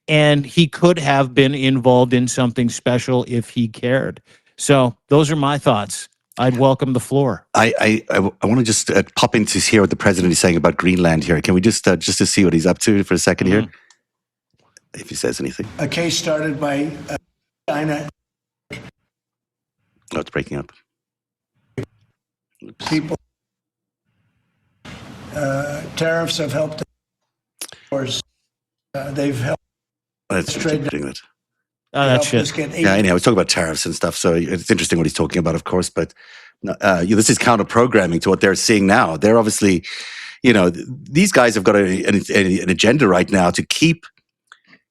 And he could have been involved in something special if he cared. So those are my thoughts. I'd welcome the floor. I want to just pop in to hear what the president is saying about Greenland here. Can we just to see what he's up to for a second here? If he says anything. A case started by China. Oh, it's breaking up. Oops. People, tariffs have helped. They've helped. That's doing that. Oh, that's shit. Yeah, anyhow, he's talking about tariffs and stuff, so it's interesting what he's talking about, of course, but this is counter-programming to what they're seeing now. They're obviously, these guys have got an agenda right now to keep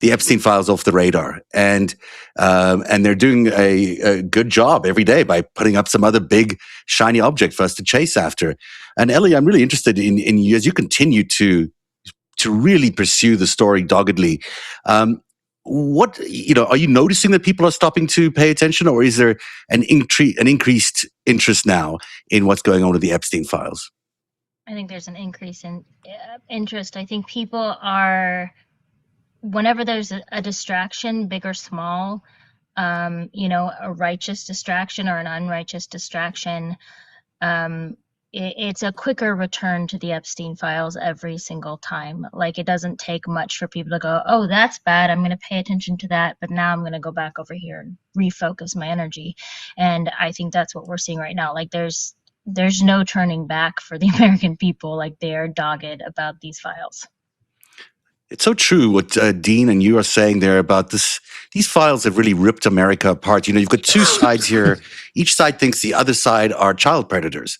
the Epstein files off the radar, and they're doing a good job every day by putting up some other big shiny object for us to chase after. And Ellie, I'm really interested in you as you continue to really pursue the story doggedly. What are you noticing that people are stopping to pay attention, or is there an increased interest now in what's going on with the Epstein files? I think there's an increase in interest. I think people are, whenever there's a distraction, big or small, a righteous distraction or an unrighteous distraction, it's a quicker return to the Epstein files every single time. Like, it doesn't take much for people to go, oh, that's bad, I'm going to pay attention to that, but now I'm going to go back over here and refocus my energy. And I think that's what we're seeing right now. Like, there's no turning back for the American people. Like, they are dogged about these files. It's so true what Dean and you are saying there about this. These files have really ripped America apart. You've got two sides here. Each side thinks the other side are child predators.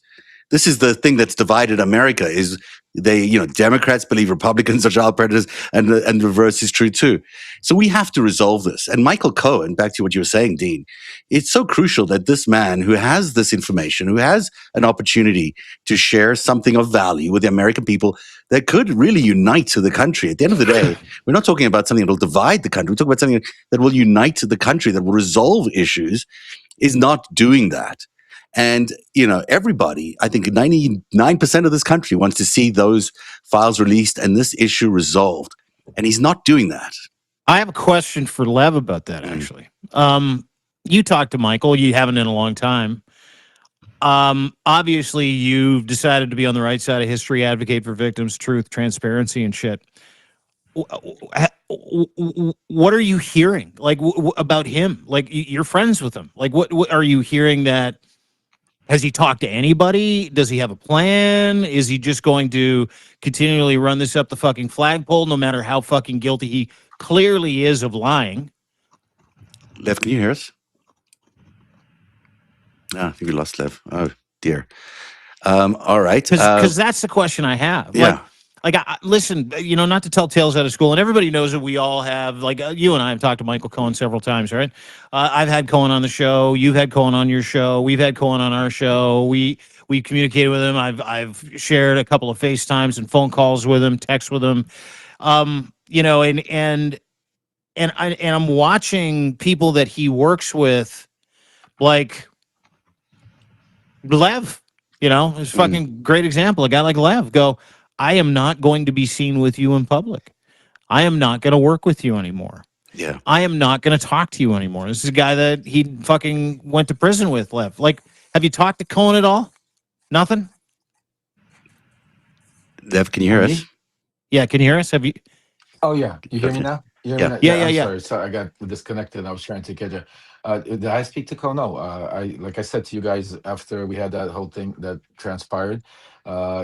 This is the thing that's divided America. Is Democrats believe Republicans are child predators, and the reverse is true too. So we have to resolve this. And Michael Cohen, back to what you were saying, Dean, it's so crucial that this man who has this information, who has an opportunity to share something of value with the American people that could really unite to the country. At the end of the day, we're not talking about something that will divide the country. We're talking about something that will unite to the country, that will resolve issues, is not doing that. And, everybody, I think 99% of this country wants to see those files released and this issue resolved. And he's not doing that. I have a question for Lev about that, actually. You talked to Michael. You haven't in a long time. Obviously, you've decided to be on the right side of history, advocate for victims, truth, transparency, and shit. What are you hearing, like, about him? Like, you're friends with him. Like, what are you hearing that... Has he talked to anybody? Does he have a plan? Is he just going to continually run this up the fucking flagpole, no matter how fucking guilty he clearly is of lying? Lev, can you hear us? I think we lost Lev. Oh, dear. All right. Because that's the question I have. Yeah. Listen, not to tell tales out of school, and everybody knows that we all have, you and I have talked to Michael Cohen several times, right? I've had Cohen on the show. You've had Cohen on your show. We've had Cohen on our show. We communicated with him. I've shared a couple of FaceTimes and phone calls with him, texts with him. And I'm watching people that he works with, like Lev, is a fucking great example. A guy like Lev go, I am not going to be seen with you in public. I am not going to work with you anymore. Yeah. I am not going to talk to you anymore. This is a guy that he fucking went to prison with, Lev. Like, have you talked to Cohen at all? Nothing? Lev, can you hear us? Yeah, can you hear us? Have you? Oh, yeah. You hear me now? You hear me now? Yeah. Sorry. So I got disconnected. I was trying to get you. Did I speak to Cohen? No. Like I said to you guys, after we had that whole thing that transpired,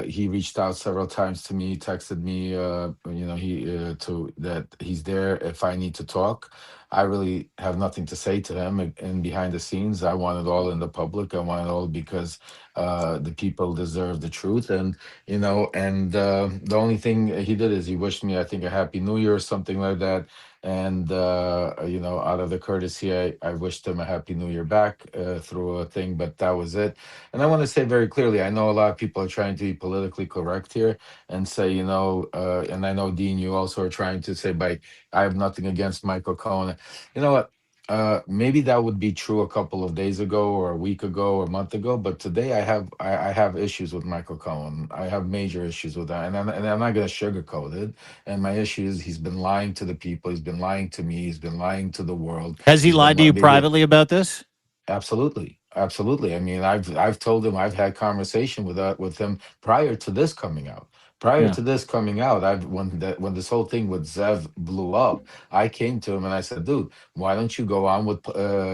he reached out several times to me, texted me, that he's there if I need to talk. I really have nothing to say to him. And behind the scenes, I want it all in the public. I want it all because the people deserve the truth. And the only thing he did is he wished me, I think, a happy new year or something like that. And out of the courtesy, I wished him a happy new year back through a thing, but that was it. And I want to say very clearly, I know a lot of people are trying to be politically correct here and say, and I know, Dean, you also are trying to say, I have nothing against Michael Cohen. You know what? Maybe that would be true a couple of days ago or a week ago or a month ago, but today I have issues with Michael Cohen. I have major issues with that, and I'm not going to sugarcoat it. And my issue is he's been lying to the people. He's been lying to me. He's been lying to the world. Has he lied to you privately about this? Absolutely. I mean, I've told him, I've had conversation with him prior to this coming out. Prior Yeah. to this coming out, when this whole thing with Zev blew up, I came to him and I said, "Dude, why don't you go on with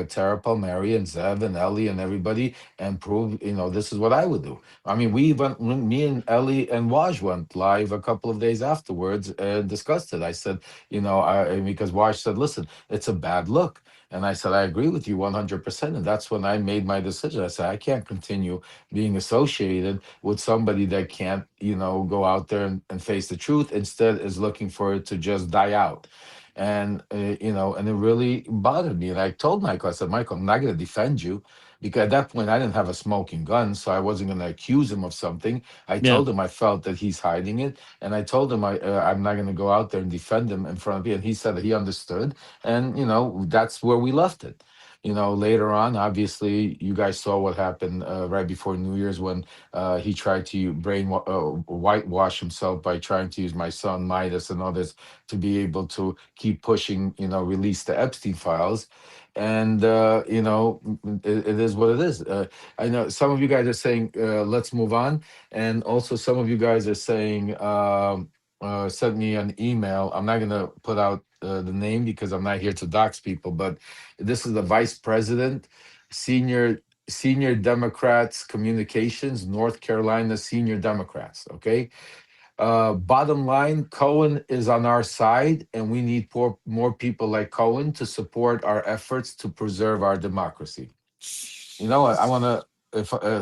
Tara Palmieri and Zev and Ellie and everybody and prove, this is what I would do." I mean, when me and Ellie and Waj went live a couple of days afterwards and discussed it. I said, because Waj said, "Listen, it's a bad look." And I said, "I agree with you 100%." And that's when I made my decision. I said, I can't continue being associated with somebody that can't, go out there and face the truth. Instead, is looking for it to just die out. And it really bothered me. And I told Michael, I said, "Michael, I'm not going to defend you, because at that point I didn't have a smoking gun, so I wasn't going to accuse him of something." I Yeah. told him I felt that he's hiding it, and I told him I'm not going to go out there and defend him in front of you. And he said that he understood, and that's where we left it. Later on, obviously, you guys saw what happened right before New Year's when he tried to whitewash himself by trying to use my son Midas and others to be able to keep pushing, release the Epstein files. And it is what it is. I know some of you guys are saying, let's move on. And also some of you guys are saying, send me an email. I'm not going to put out the name because I'm not here to dox people, but this is the vice president, senior Democrats communications, North Carolina senior Democrats. Okay. Bottom line, Cohen is on our side, and we need more people like Cohen to support our efforts to preserve our democracy. You know what? I want to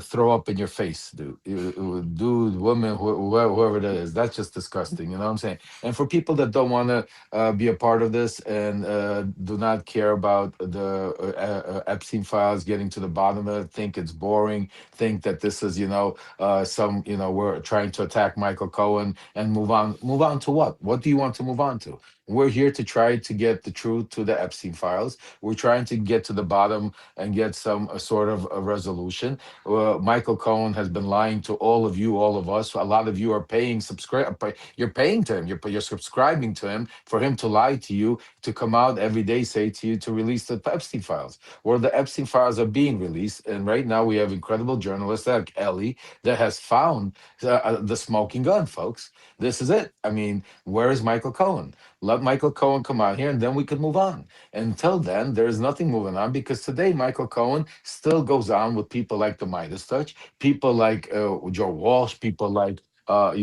throw up in your face, dude. Dude, woman, whoever that is. That's just disgusting. You know what I'm saying? And for people that don't want to be a part of this and do not care about the Epstein files, getting to the bottom of it, think it's boring, think that this is, we're trying to attack Michael Cohen and move on. Move on to what? What do you want to move on to? We're here to try to get the truth to the Epstein files. We're trying to get to the bottom and get some sort of a resolution. Michael Cohen has been lying to all of you, all of us. A lot of you are paying You're paying to him. You're subscribing to him for him to lie to you, to come out every day, say to you to release the Epstein files. Well, the Epstein files are being released, and right now we have incredible journalists like Ellie that has found the smoking gun, folks. This is it. I mean, where is Michael Cohen? Let Michael Cohen come out here, and then we could move on. Until then, there is nothing moving on, because today Michael Cohen still goes on with people like the Midas Touch, people like Joe Walsh, people like Ron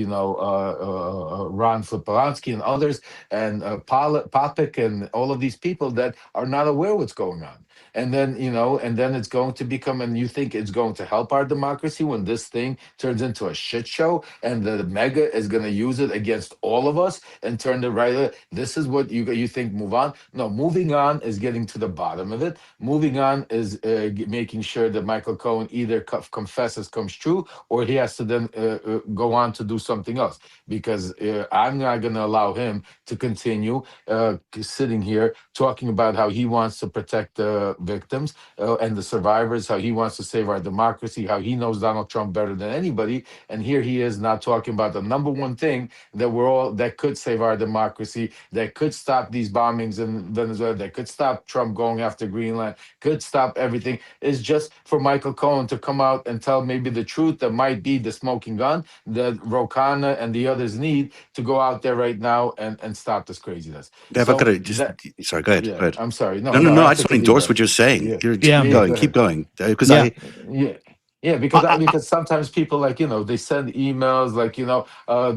Flipolansky and others, and Popik and all of these people that are not aware what's going on. And then it's going to become, and you think it's going to help our democracy when this thing turns into a shit show, and the mega is going to use it against all of us and turn the right. This is what you think move on. No, moving on is getting to the bottom of it. Moving on is making sure that Michael Cohen either confesses, comes true, or he has to then go on to do something else. Because I'm not going to allow him to continue sitting here talking about how he wants to protect the victims and the survivors, how he wants to save our democracy, how he knows Donald Trump better than anybody. And here he is not talking about the number one thing that could save our democracy, that could stop these bombings in Venezuela, that could stop Trump going after Greenland, could stop everything, is just for Michael Cohen to come out and tell maybe the truth that might be the smoking gun that Rokana and the others need to go out there right now and stop this craziness. Dave, I've got So to just, that, sorry, go ahead. yeah, Go ahead. I'm sorry. No, No, no, no, no. I after just want to Khalid endorse does. what you're saying. Yeah, Just Yeah. keep yeah, going, go keep ahead. going. Because Yeah. Yeah. Yeah, I, because sometimes people, like, they send emails like,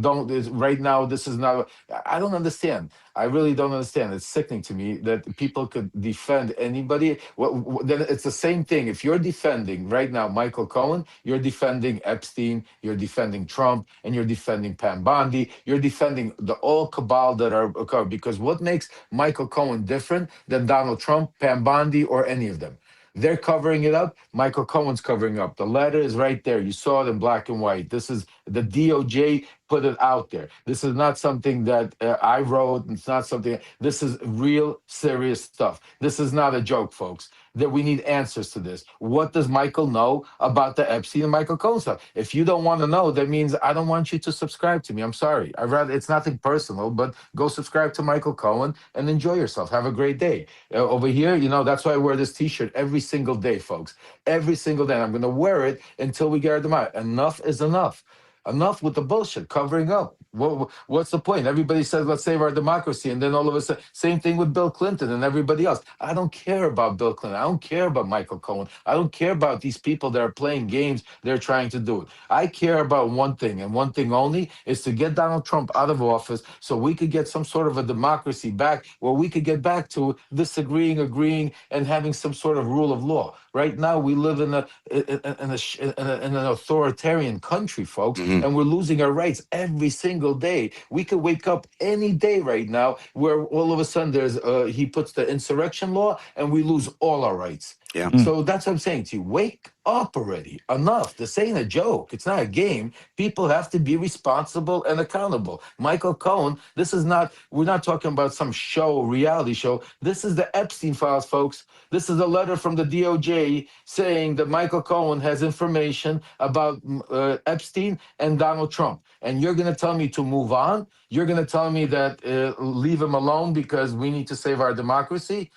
don't right now, this is not. I don't understand. I really don't understand. It's sickening to me that people could defend anybody. Then it's the same thing. If you're defending right now Michael Cohen, you're defending Epstein, you're defending Trump, and you're defending Pam Bondi. You're defending the all cabal that are occurring. Because what makes Michael Cohen different than Donald Trump, Pam Bondi, or any of them? They're covering it up. Michael Cohen's covering up. The letter is right there. You saw it in black and white. This is the DOJ put it out there. This is not something that I wrote. It's not something. This is real serious stuff. This is not a joke, folks. That we need answers to this. What does Michael know about the Epstein and Michael Cohen stuff? If you don't want to know, that means I don't want you to subscribe to me. I'm sorry. I rather it's nothing personal, but go subscribe to Michael Cohen and enjoy yourself. Have a great day. Over here, that's why I wear this T-shirt every single day, folks. Every single day. And I'm going to wear it until we get them out. Enough is enough. Enough with the bullshit, covering up. What's the point? Everybody says, let's save our democracy. And then all of a sudden, same thing with Bill Clinton and everybody else. I don't care about Bill Clinton. I don't care about Michael Cohen. I don't care about these people that are playing games. They're trying to do it. I care about one thing and one thing only, is to get Donald Trump out of office so we could get some sort of a democracy back, where we could get back to disagreeing, agreeing, and having some sort of rule of law. Right now, we live in an authoritarian country, folks, Mhm. and we're losing our rights every single day. We could wake up any day right now where all of a sudden he puts the insurrection law and we lose all our rights. Yeah. So that's what I'm saying to you. Wake up already. Enough. This ain't a joke. It's not a game. People have to be responsible and accountable. Michael Cohen, we're not talking about some reality show. This is the Epstein files, folks. This is a letter from the DOJ saying that Michael Cohen has information about Epstein and Donald Trump. And you're going to tell me to move on? You're going to tell me that leave him alone because we need to save our democracy?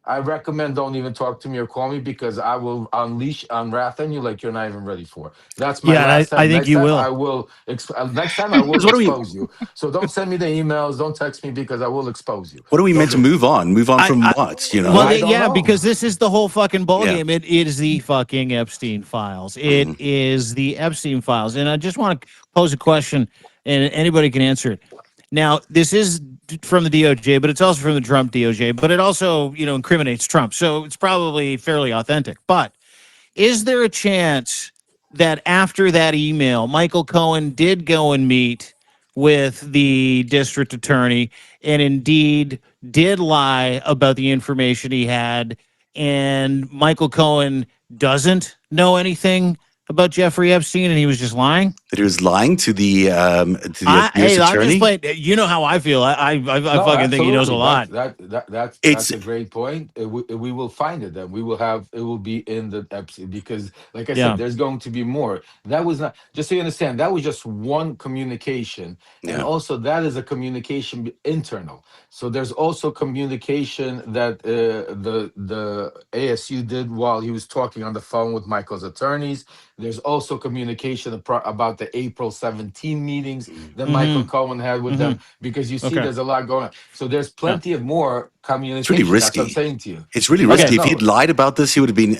I recommend don't even talk to me or call me, because I will unleash on wrath on you like you're not even ready for. That's my Yeah, and last I time. think Next you time will. I will. Next time I will Because what are we? expose you. So don't send me the emails. Don't text me, because I will expose you. What are we Don't meant to do it. move on? Move on from I what? You know? well, I don't yeah, know. because this is the whole fucking Yeah. ballgame. It is the fucking Epstein files. It Mhm. is the Epstein files. And I just want to pose a question, and anybody can answer it. Now, this is from the DOJ, but it's also from the Trump DOJ, but it also, incriminates Trump. So it's probably fairly authentic. But is there a chance that after that email, Michael Cohen did go and meet with the district attorney and indeed did lie about the information he had, and Michael Cohen doesn't know anything about Jeffrey Epstein and he was just lying? That he was lying to the U.S. I'm just attorney? playing. You know how I feel. I No, fucking think he knows a absolutely. lot. That's It's a great point. We will find it. Then it will be in the Epstein, because, like I said, Yeah. there's going to be more. That was not, just so you understand, that was just one communication, and yeah. also that is a communication internal. So there's also communication that the ASU did while he was talking on the phone with Michael's attorneys. There's also communication about the April 17 meetings Mhm. that Michael Mm-hmm. Cohen had with Mm-hmm. them, because you see Okay. there's a lot going on. So there's Yeah. plenty of more It's really communication. That's what I'm risky. saying to you. It's really Yeah, risky. If he no. had lied about this, he would have been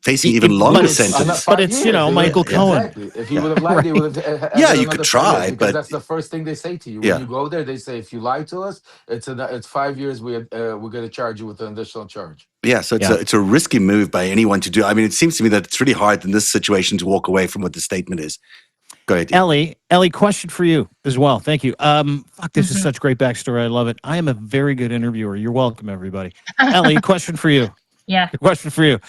facing even But longer it's sentence. but 5 it's years. They would Michael Yeah. Cohen, exactly. If he Yeah. would have lied, they right? would have Yeah, added you another could 5 years, try, because but that's the first thing they say to you when yeah. you go there. They say, if you lie to us, it's 5 years. We're going to charge you with an additional charge. Yeah, so Yeah. it's a risky move by anyone to do. I mean, it seems to me that it's really hard in this situation to walk away from what the statement is. Go ahead, Dee. Ellie, question for you as well. Thank you. Fuck, this is Mhm. such great backstory. I love it. I am a very good interviewer. You're welcome, everybody. Ellie, question for you. Yeah. Question for you.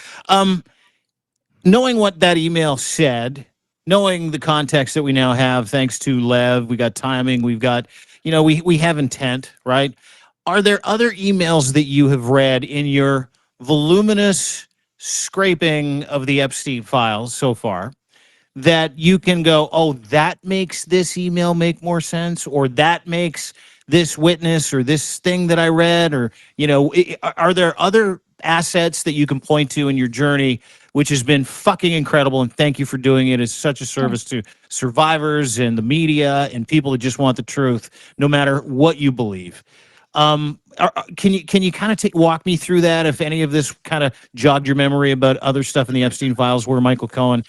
Knowing what that email said, knowing the context that we now have, thanks to Lev, we got timing, we've got, we have intent, right? Are there other emails that you have read in your voluminous scraping of the Epstein files so far that you can go, oh, that makes this email make more sense, or that makes this witness or this thing that I read, or, are there other assets that you can point to in your journey, which has been fucking incredible? And thank you for doing it. It's such a service to survivors and the media and people that just want the truth, no matter what you believe. Can you kind of walk me through that, if any of this kind of jogged your memory about other stuff in the Epstein files where Michael Cohen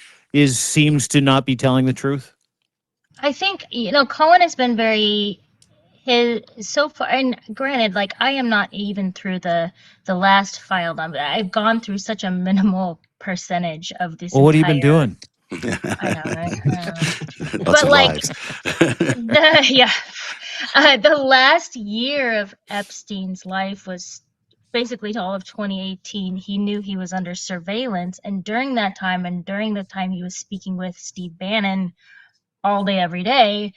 seems to not be telling the truth? I think, Cohen has been his so far, and granted, like, I am not even through the last file number. I've gone through such a minimal percentage of this Well, what have you been entire. doing? I know, right? Lots But of like, lives. the last year of Epstein's life was basically all of 2018. He knew he was under surveillance, and during that time, he was speaking with Steve Bannon all day, every day,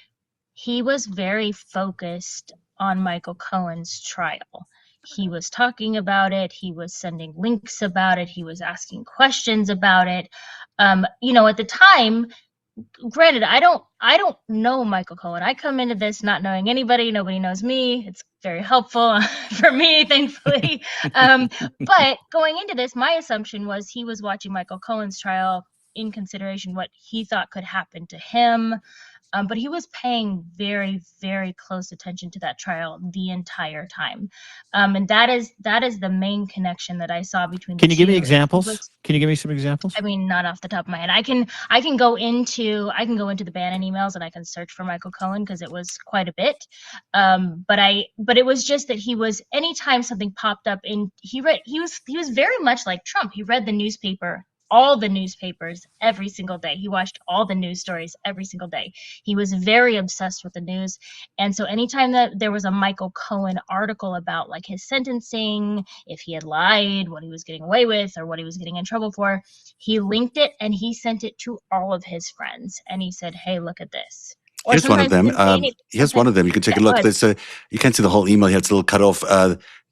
he was very focused on Michael Cohen's trial. He was talking about it. He was sending links about it. He was asking questions about it. At the time, granted, I don't know Michael Cohen. I come into this not knowing anybody. Nobody knows me. It's very helpful for me, thankfully. But going into this, my assumption was he was watching Michael Cohen's trial in consideration what he thought could happen to him. But he was paying very, very close attention to that trial the entire time. And that is the main connection that I saw between the two. Can you give me He examples? was, Can you give me some examples? I mean, not off the top of my head. I can go into the Bannon emails and I can search for Michael Cohen because it was quite a bit. But it was just that he was, anytime something popped up in, he was very much like Trump. He read the newspaper, all the newspapers every single day. He watched all the news stories every single day. He was very obsessed with the news. And so anytime that there was a Michael Cohen article about like his sentencing, if he had lied, what he was getting away with, or what he was getting in trouble for, he linked it and he sent it to all of his friends. And he said, hey, look at this. Or Here's one of sometimes he them. didn't say anything. Here's one of them. You can take a Yeah, go look. ahead. There's you can't see the whole email here. It's a little cut off.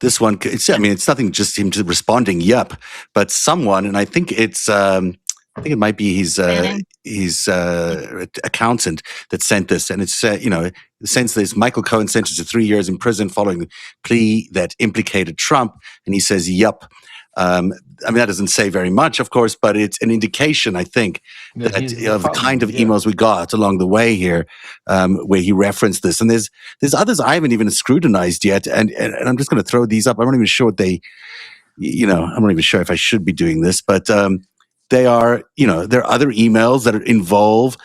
This one, I mean, it's nothing. Just him just responding, "Yep," but someone, and I think it's, I think it might be his Bannon. accountant that sent this, and it's it sends this: Michael Cohen sentenced to 3 years in prison following the plea that implicated Trump, and he says, "Yep." I mean, that doesn't say very much, of course, but it's an indication, I think, That that he's of the kind of following, yeah. emails we got along the way here, where he referenced this. And there's others I haven't even scrutinized yet, and I'm just going to throw these up. I'm not even sure what they, I'm not even sure if I should be doing this, but they are, there are other emails that involve.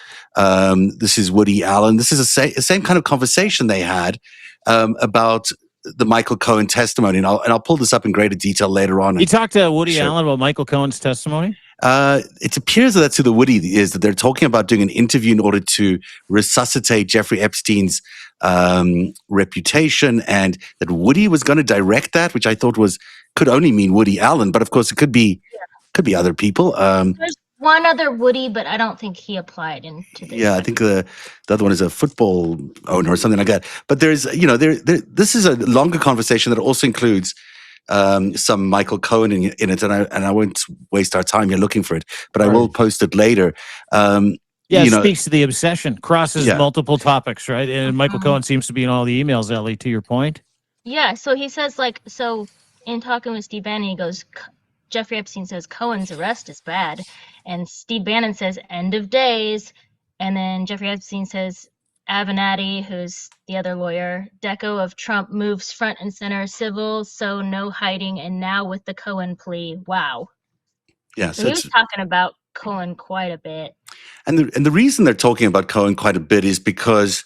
This is Woody Allen. This is the same kind of conversation they had about the Michael Cohen testimony, and I'll pull this up in greater detail later on. You talked to Woody Sure. Allen about Michael Cohen's testimony? It appears that that's who the Woody is, that they're talking about doing an interview in order to resuscitate Jeffrey Epstein's reputation, and that Woody was going to direct that, which I thought could only mean Woody Allen, but of course it could be other people. There's one other Woody, but I don't think he applied into this. Yeah, I think the other one is a football owner or something like that. But there's, this is a longer conversation that also includes some Michael Cohen in it, and I won't waste our time here looking for it, but I will post it later. It speaks to the obsession, crosses Yeah. multiple topics, right? And Michael Cohen seems to be in all the emails, Ellie, to your point. Yeah, so he says, in talking with Steve Bannon, he goes, Jeffrey Epstein says Cohen's arrest is bad, and Steve Bannon says end of days, and then Jeffrey Epstein says Avenatti, who's the other lawyer, Deco of Trump moves front and center, civil, so no hiding, and now with the Cohen plea, wow. Yeah, so he was talking about Cohen quite a bit. And the reason they're talking about Cohen quite a bit is because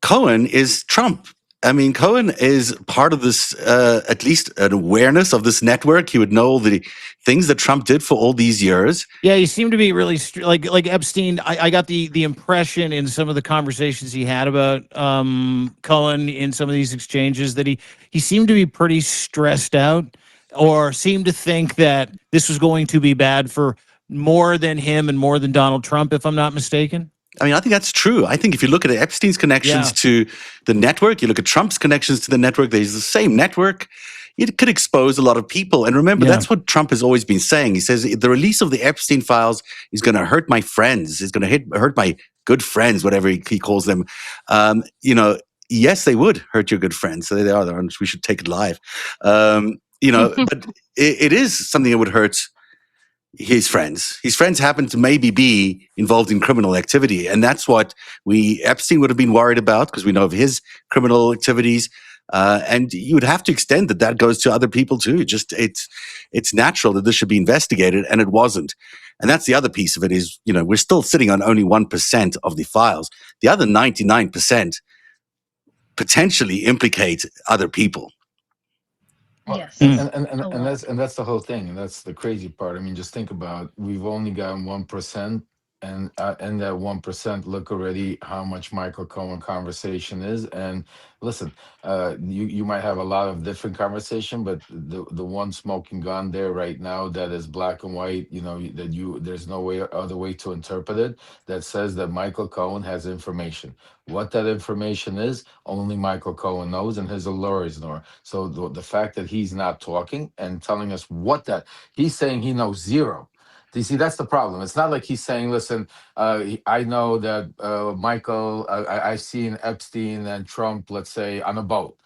Cohen is Trump. I mean, Cohen is part of this, at least an awareness of this network. He would know all the things that Trump did for all these years. Yeah, he seemed to be really like Epstein. I got the impression in some of the conversations he had about Cohen in some of these exchanges that he seemed to be pretty stressed out, or seemed to think that this was going to be bad for more than him and more than Donald Trump, if I'm not mistaken. I mean, I think that's true. I think if you look at Epstein's connections to the network, you look at Trump's connections to the network, there's the same network. It could expose a lot of people. And remember, that's what Trump has always been saying. He says the release of the Epstein files is going to hurt my friends. It's going to hurt my good friends, whatever he calls them. Yes, they would hurt your good friends. So they are. We should take it live. But it is something that would hurt his friends. His friends happen to maybe be involved in criminal activity. And that's what Epstein would have been worried about, because we know of his criminal activities. And you would have to extend that goes to other people too. It's natural that this should be investigated, and it wasn't. And that's the other piece of it is, we're still sitting on only 1% of the files. The other 99% potentially implicate other people. Yes. And that's the whole thing, and that's the crazy part. I mean, just think about, we've only gotten 1%, and that 1%, look already how much Michael Cohen conversation is. And listen, you might have a lot of different conversation, but the one smoking gun there right now that is black and white, there's no other way to interpret it, that says that Michael Cohen has information. What that information is, only Michael Cohen knows, and his lawyers know. So the fact that he's not talking and telling us he's saying he knows zero. Do you see, that's the problem. It's not like he's saying, listen, I know that Michael, I've seen Epstein and Trump, let's say, on a boat.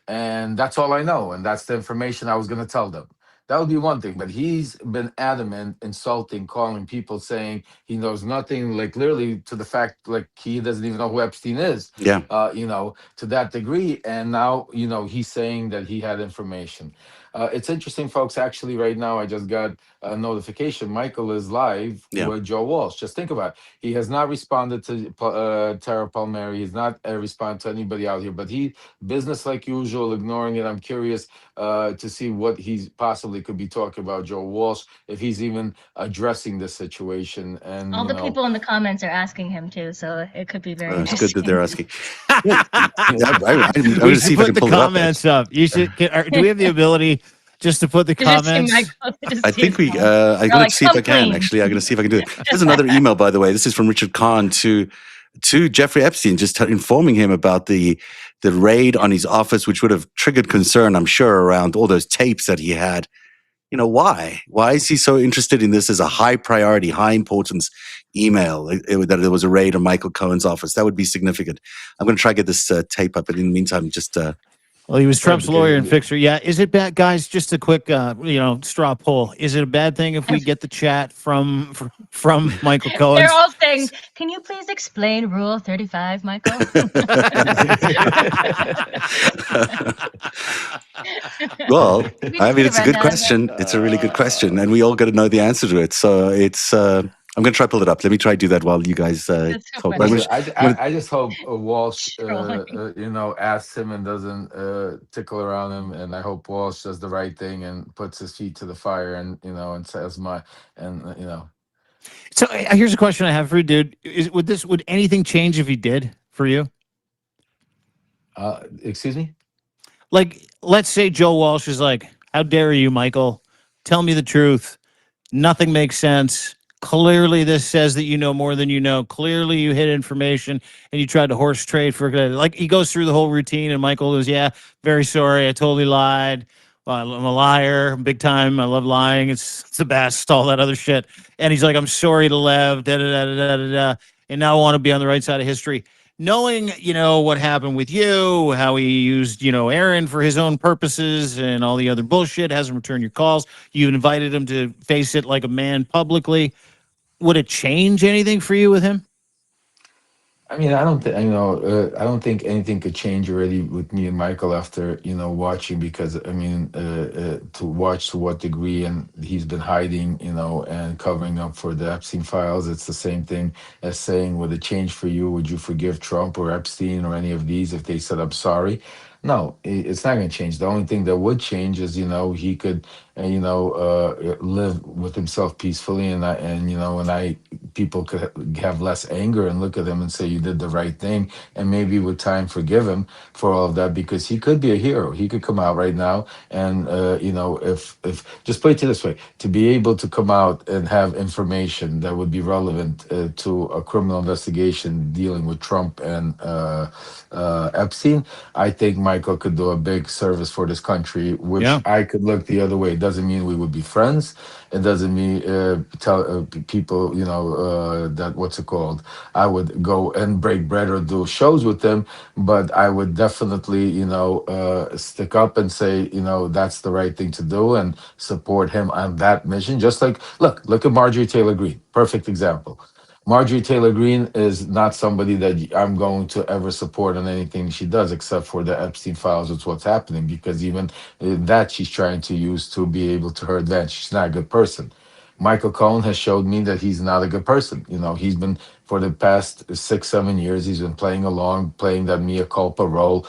And that's all I know. And that's the information I was going to tell them. That would be one thing. But he's been adamant, insulting, calling people, saying he knows nothing, like literally to the fact like he doesn't even know who Epstein is. Yeah. To that degree. And now, he's saying that he had information. It's interesting, folks. Actually, right now, I just got a notification. Michael is live Yeah. with Joe Walsh. Just think about it. He has not responded to Tara Palmieri. He's not responded to anybody out here, but he business like usual, ignoring it. I'm curious to see what he's possibly could be talking about Joe Walsh, if he's even addressing the situation. And All the people in the comments are asking him too, so it could be very It's good that they're asking. We I'm going to see should if I put can the pull it up. comments up. You should. Do we have the ability just to put the You just see comments? Michael, just I see think his we. comments. I'm They're going to see if I can. complain. Actually, I'm going to see if I can do it. There's another email, by the way. This is from Richard Kahn to Jeffrey Epstein, just informing him about the raid on his office, which would have triggered concern, I'm sure, around all those tapes that he had. Why? Why is he so interested in this as a high priority, high importance email? That there was a raid on Michael Cohen's office. That would be significant. I'm going to try to get this tape up, but in the meantime, just. Well, he was Trump's because lawyer and fixer. Yeah. Is it bad, guys? Just a quick, straw poll. Is it a bad thing if we get the chat from Michael Cohen? They're all saying, "Can you please explain Rule 35, Michael?" Well, I mean, it's a good Brenda. question. It's a really good question, and we all got to know the answer to it. So it's. I'm going to try to pull it up. Let me try to do that while you guys That's so talk. funny. Listen, I just hope Walsh, Scrolling. asks him and doesn't tickle around him, and I hope Walsh does the right thing and puts his feet to the fire, and and says So here's a question I have for you, dude. Would anything change if he did for you? Excuse me. Like, let's say Joe Walsh is like, "How dare you, Michael? Tell me the truth. Nothing makes sense. Clearly, this says that you know more than you know. Clearly, you hid information and you tried to horse trade for it." Like, he goes through the whole routine, and Michael goes, "Yeah, very sorry. I totally lied. Well, I'm a liar, big time. I love lying. It's the best, all that other shit." And he's like, "I'm sorry to Lev, da da da da da da. And now I want to be on the right side of history." Knowing, what happened with you, how he used, Aaron for his own purposes and all the other bullshit, hasn't returned your calls. You invited him to face it like a man publicly. Would it change anything for you with him? I mean, I don't think I don't think anything could change already with me and Michael after watching, because I mean, to watch to what degree and he's been hiding, and covering up for the Epstein files. It's the same thing as saying, would it change for you? Would you forgive Trump or Epstein or any of these if they said I'm sorry? No, it's not going to change. The only thing that would change is he could live with himself peacefully, and people could have less anger and look at him and say you did the right thing, and maybe with time forgive him for all of that, because he could be a hero. He could come out right now and if just put it this way, to be able to come out and have information that would be relevant to a criminal investigation dealing with Trump and Epstein, I think Michael could do a big service for this country, which Yeah. I could look the other way. It doesn't mean we would be friends. It doesn't mean tell people, that what's it called? I would go and break bread or do shows with them, but I would definitely, stick up and say, that's the right thing to do and support him on that mission. Just like, look at Marjorie Taylor Greene, perfect example. Marjorie Taylor Greene is not somebody that I'm going to ever support on anything she does, except for the Epstein files. It's what's happening, because even that she's trying to use to be able to her advantage. She's not a good person. Michael Cohen has showed me that he's not a good person. He's been, for the past 6-7 years, he's been playing along, playing that mea culpa role,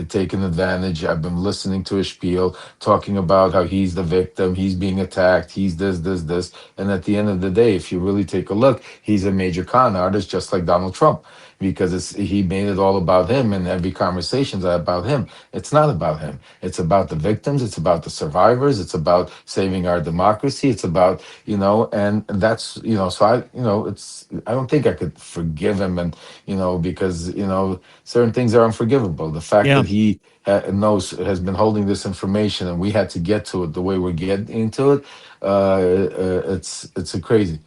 taking advantage. I've been listening to his spiel, talking about how he's the victim, he's being attacked, he's this. And at the end of the day, if you really take a look, he's a major con artist, just like Donald Trump, because he made it all about him, and every conversation's about him. It's not about him. It's about the victims. It's about the survivors. It's about saving our democracy. It's about, and that's, so I don't think I could forgive him, and, because, certain things are unforgivable. The fact Yeah. that he has been holding this information, and we had to get to it the way we're getting into it, it's a crazy.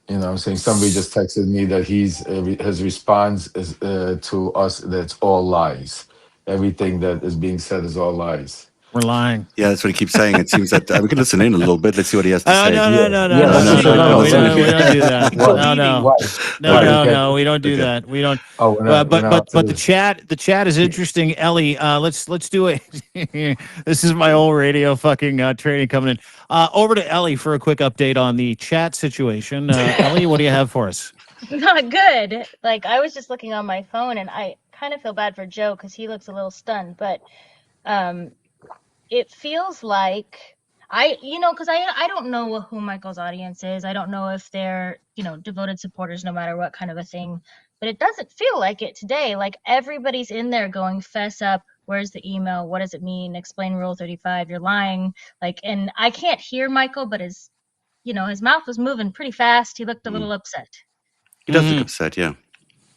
I'm saying, somebody just texted me that his response is to us, that's all lies. Everything that is being said is all lies. We're lying. Yeah, that's what he keeps saying. It seems that we can listen in a little bit. Let's see what he has to say. No. Yeah, No, that's what I said. we No, don't do that. What? No. Why? No, we don't do Okay. that. We don't. Oh, we're not But to the chat is interesting. Ellie, let's do it. This is my old radio fucking training coming in. Over to Ellie for a quick update on the chat situation. Ellie, what do you have for us? Not good. Like, I was just looking on my phone, and I kind of feel bad for Joe because he looks a little stunned. But it feels like because I don't know who Michael's audience is. I don't know if they're devoted supporters, no matter what kind of a thing. But it doesn't feel like it today. Like, everybody's in there going, fess up. Where's the email? What does it mean? Explain Rule 35. You're lying. Like, and I can't hear Michael, but his mouth was moving pretty fast. He looked a little upset. He does look upset. Yeah,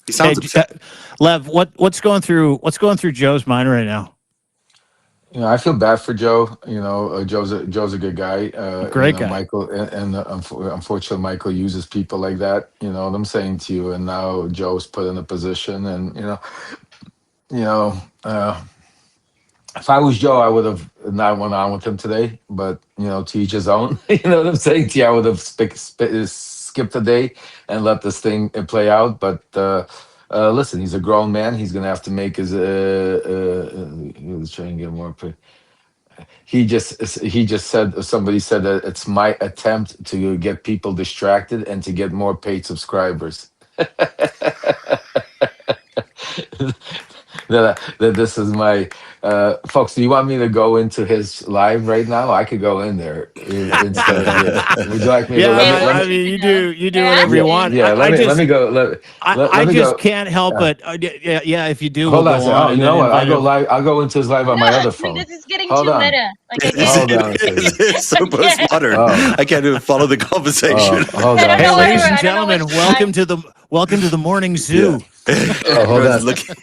he sounds upset. Lev, what's going through Joe's mind right now? I feel bad for Joe. Joe's a good guy. Great guy. Michael, and unfortunately, Michael uses people like that. You know what I'm saying to you. And now Joe's put in a position, and if I was Joe, I would have not went on with him today. But to each his own. You know what I'm saying to you. I would have skipped a day and let this thing play out. But listen, he's a grown man. He's gonna have to make his. He was trying to get more. He just said, somebody said that it's my attempt to get people distracted and to get more paid subscribers. that this is my folks. Do you want me to go into his live right now? I could go in there instead of. Would you like me to? I mean, you do whatever you want. Yeah, let me go. I just can't help but if you do, hold we'll on. go on. You know what? I'll go live. I'll go into his live on my other phone. This is getting Hold too on. meta. Like, I Hold on. It's so postmodern. Oh. I can't even follow the conversation. Hold on. Hey, ladies and I don't know gentlemen, what's welcome to the morning zoo. Hold on. Looking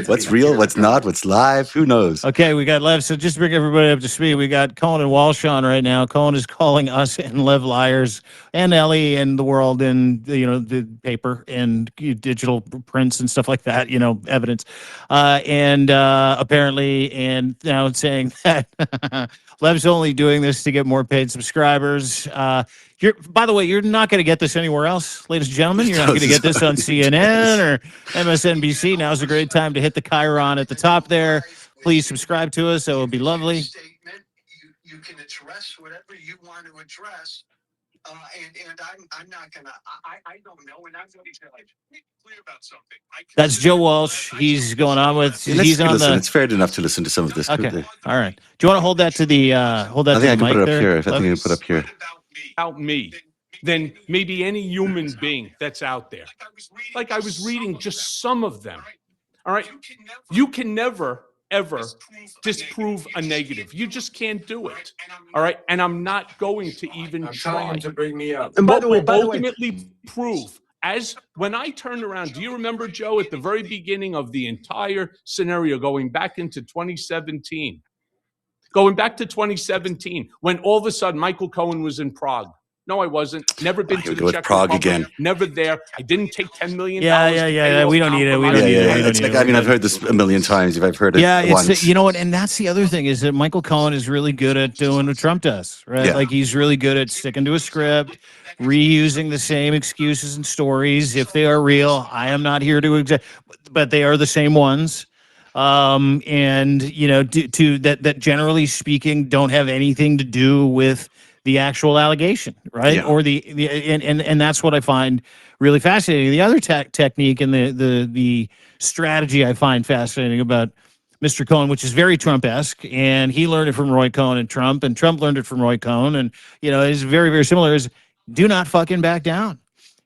what's real, what's not, what's live. Who knows? Okay, we got Lev. So just to bring everybody up to speed, we got Cohen and Walsh on right now. Cohen is calling us and Lev liars, and Ellie and the world, and the paper and digital prints and stuff like that. Evidence, and apparently, and now it's saying that Lev's only doing this to get more paid subscribers. By the way, you're not going to get this anywhere else, ladies and gentlemen. You're not going to get this on CNN or MSNBC. Now's a great time to hit the Chiron at the top there. Please subscribe to us. That would be lovely. You can address whatever you want to address. And I'm not going to, I don't know. And I'm going to be clear about something. That's Joe Walsh. He's going on with, he's on the. It's fair enough to listen to some of this. Okay. All right. Do you want to hold that to the, hold that I think to I the can mic put it up there? here. I think I can put it up here. About me than maybe any human being that's out there. Like I was reading just some of them. All right. You can never, ever disprove a negative. You just can't do it. All right. And I'm not going to even try to bring me up. And by the way, ultimately prove. As when I turned around, do you remember, Joe, at the very beginning of the entire scenario, going back into 2017? Going back to 2017, when all of a sudden Michael Cohen was in Prague. No, I wasn't. Never been to the Czech Prague Republic. again. Never there. I didn't take $10 million. Yeah. We don't need it. We don't need it. It's like, I mean, I've heard this a million times. If I've heard it once. You know what? And that's the other thing is that Michael Cohen is really good at doing what Trump does, right? Yeah. Like he's really good at sticking to a script, reusing the same excuses and stories if they are real. I am not here to but they are the same ones. And that generally speaking don't have anything to do with the actual allegation, right? Yeah. Or and that's what I find really fascinating. The other technique and the strategy I find fascinating about Mr. Cohen, which is very Trump-esque, and he learned it from Roy Cohen and Trump learned it from Roy Cohen, and is very, very similar, is do not fucking back down.